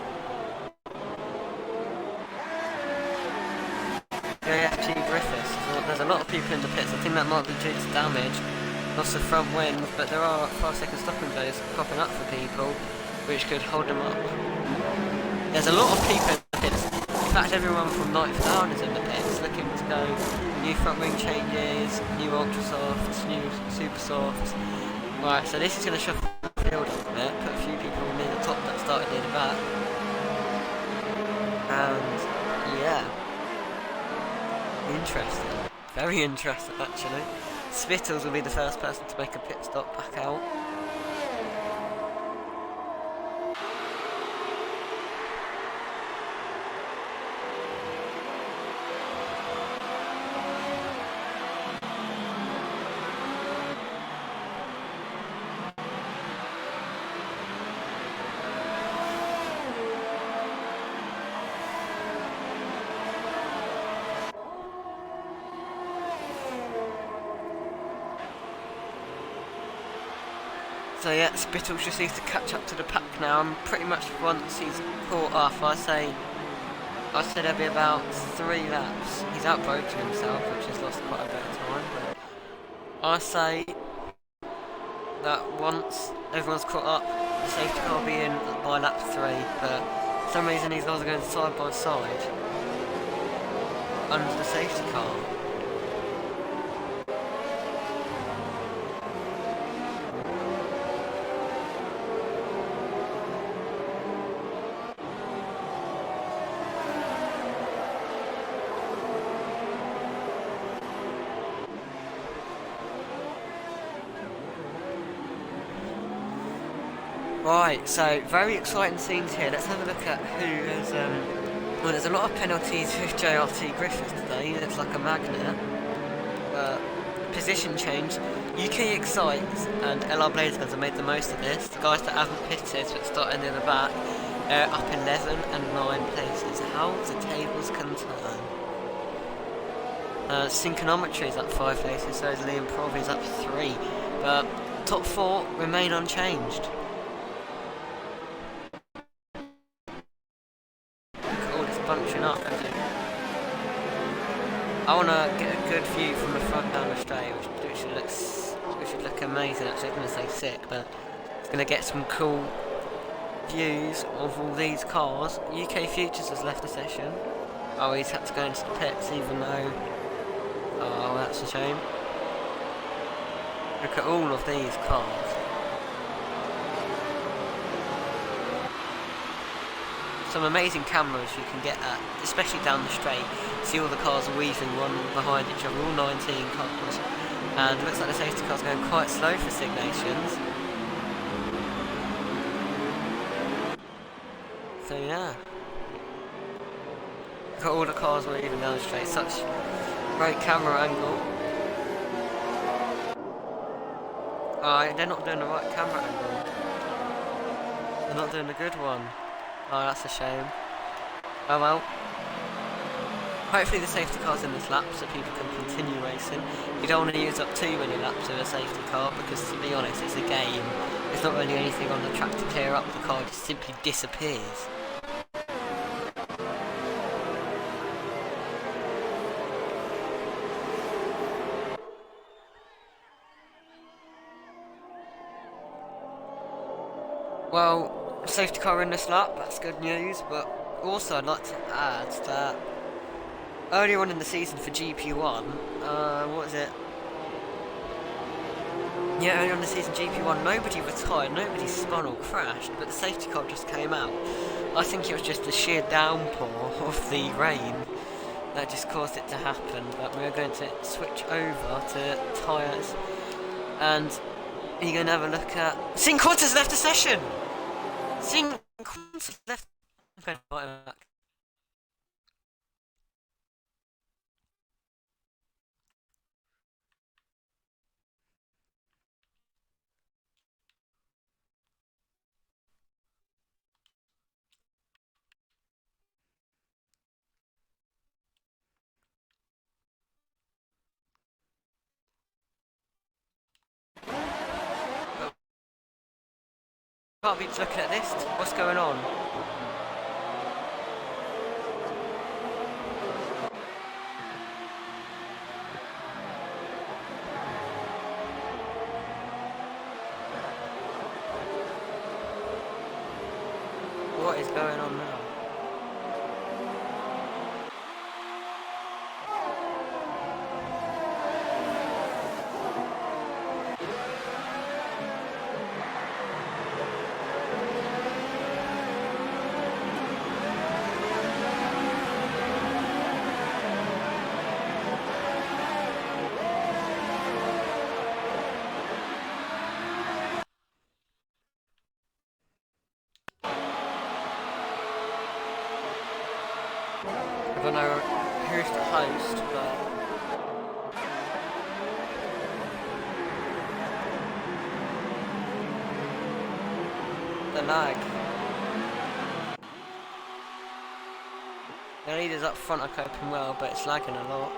JFG Griffiths. There's a lot of people in the pits. I think that might be due to damage. Lost the front wind, but there are 5-second stop and goes popping up for people, which could hold them up. There's a lot of people in the pits. In fact, everyone from 9th down is in the pits. go new front wing changes, new ultra softs, new super softs. Right, so this is going to shuffle the field a little bit, put a few people near the top that started near the back. And yeah, interesting, very interesting actually. Spittles will be the first person to make a pit stop back out. So yeah, Spittles just needs to catch up to the pack now, and pretty much once he's caught up, I say there'll be about 3 laps. He's outbroken himself, which has lost quite a bit of time, but I say that once everyone's caught up, the safety car will be in by lap 3, but for some reason these guys are going side by side under the safety car. Right, so very exciting scenes here. Let's have a look at who has, well, there's a lot of penalties with JRT Griffiths today. He looks like a magnet. Position change. UK Excites and LR Blazers have made the most of this. The guys that haven't pitted but started near the back are up 11 and 9 places. How the tables can turn. Synchronometry is up 5 places, so is Liam Provy's up 3. But top 4 remain unchanged. Bunching up. I want to get a good view from the front down the straight, which should look amazing. Actually, I'm going to say sick, but it's going to get some cool views of all these cars. UK Futures has left the session. Oh, he's had to go into the pits, even though. Oh, that's a shame. Look at all of these cars. Some amazing cameras you can get at, especially down the straight. See all the cars weaving one behind each other, all 19 cars. And it looks like the safety car's going quite slow for Sig Nations. So yeah. Look at all the cars weaving down the straight, such great camera angle. Alright, they're not doing the right camera angle. They're not doing a good one. Oh, that's a shame. Oh well. Hopefully the safety car's in this lap so people can continue racing. You don't want to use up too many laps with a safety car because, to be honest, it's a game. There's not really anything on the track to clear up. The car just simply disappears. Well, safety car in this lap, that's good news, but also I'd like to add that earlier on in the season for GP1, what is it? Yeah, earlier on in the season GP1, nobody retired, nobody spun or crashed, but the safety car just came out. I think it was just the sheer downpour of the rain that just caused it to happen, but we're going to switch over to tyres, and you're going to have a look at... Sing Qantas left the session! Sing Qantas left... I'm going to invite him back. Can't be looking at this. What's going on? What is going on now? the lag. The leaders up front are coping well, but it's lagging a lot.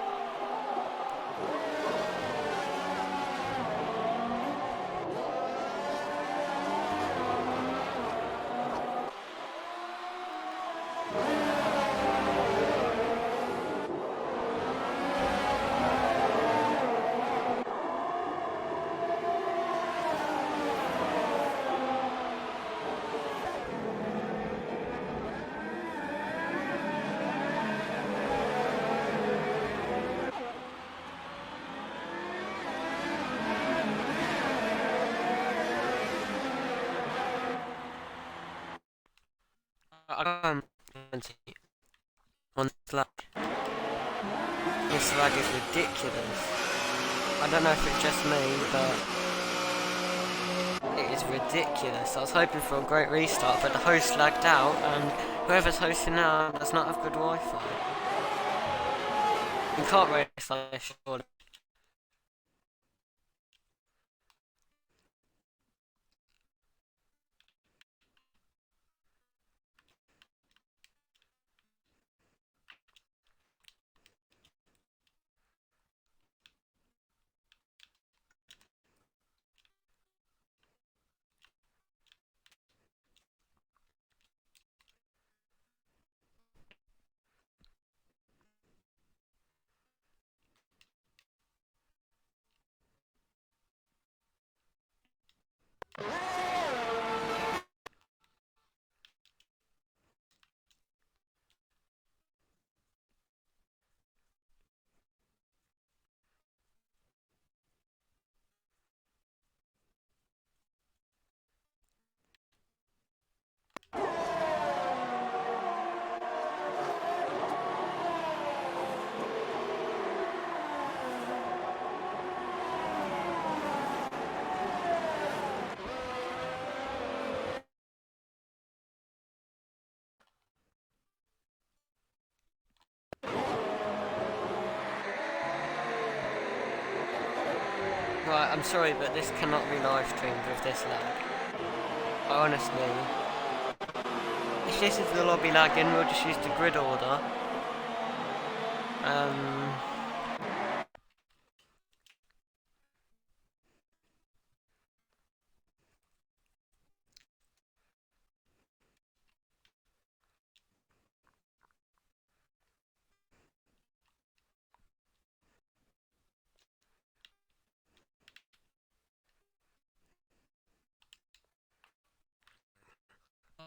I'm on this lag. This lag is ridiculous. I don't know if it's just me, but it is ridiculous. I was hoping for a great restart, but the host lagged out, and whoever's hosting now does not have good Wi-Fi. You can't race like this, surely. Right, I'm sorry, but this cannot be live streamed with this lag. Honestly. If this is the lobby lagging, we'll just use the grid order.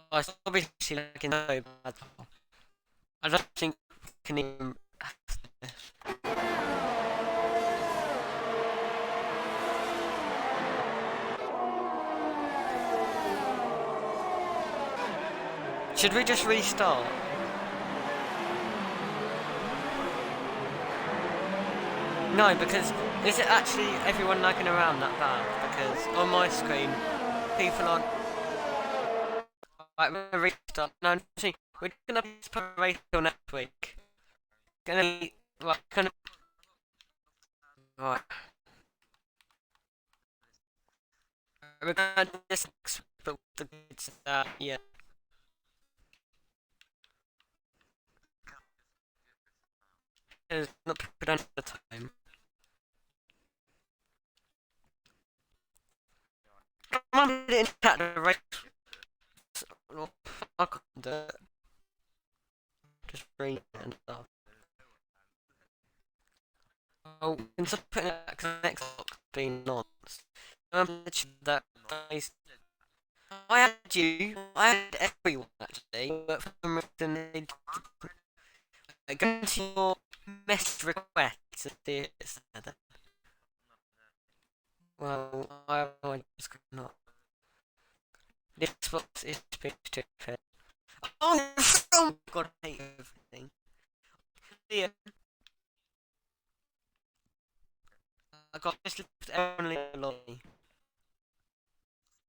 It's obviously lagging so bad. I don't think we can even... Should we just restart? No, because is it actually everyone lagging around that bad? Because on my screen, people aren't... Right, we're gonna restart. No, see, we're gonna put a race till next week. Right, Right. We're gonna do this next week, but with the kids, yeah. Because not people don't have the time. Come on, put it in chat, the race. I can't do it. Just read it and stuff. Oh, instead of putting it back to the next box being nonce. That I had everyone actually, but for some reason they go into your message requests and see it said. Well, I just could not. This box is stupid. Oh, God, I hate everything. Yeah. I got just left only a lobby.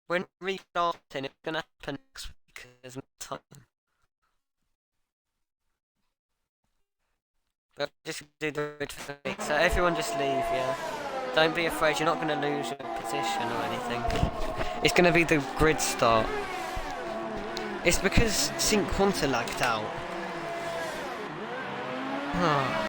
When restarting, it's gonna happen next week because there's no time. But just do the grid for me. So everyone just leave, yeah. Don't be afraid, you're not gonna lose your position or anything. It's gonna be the grid start. It's because Sync Quanta lagged out. Ah.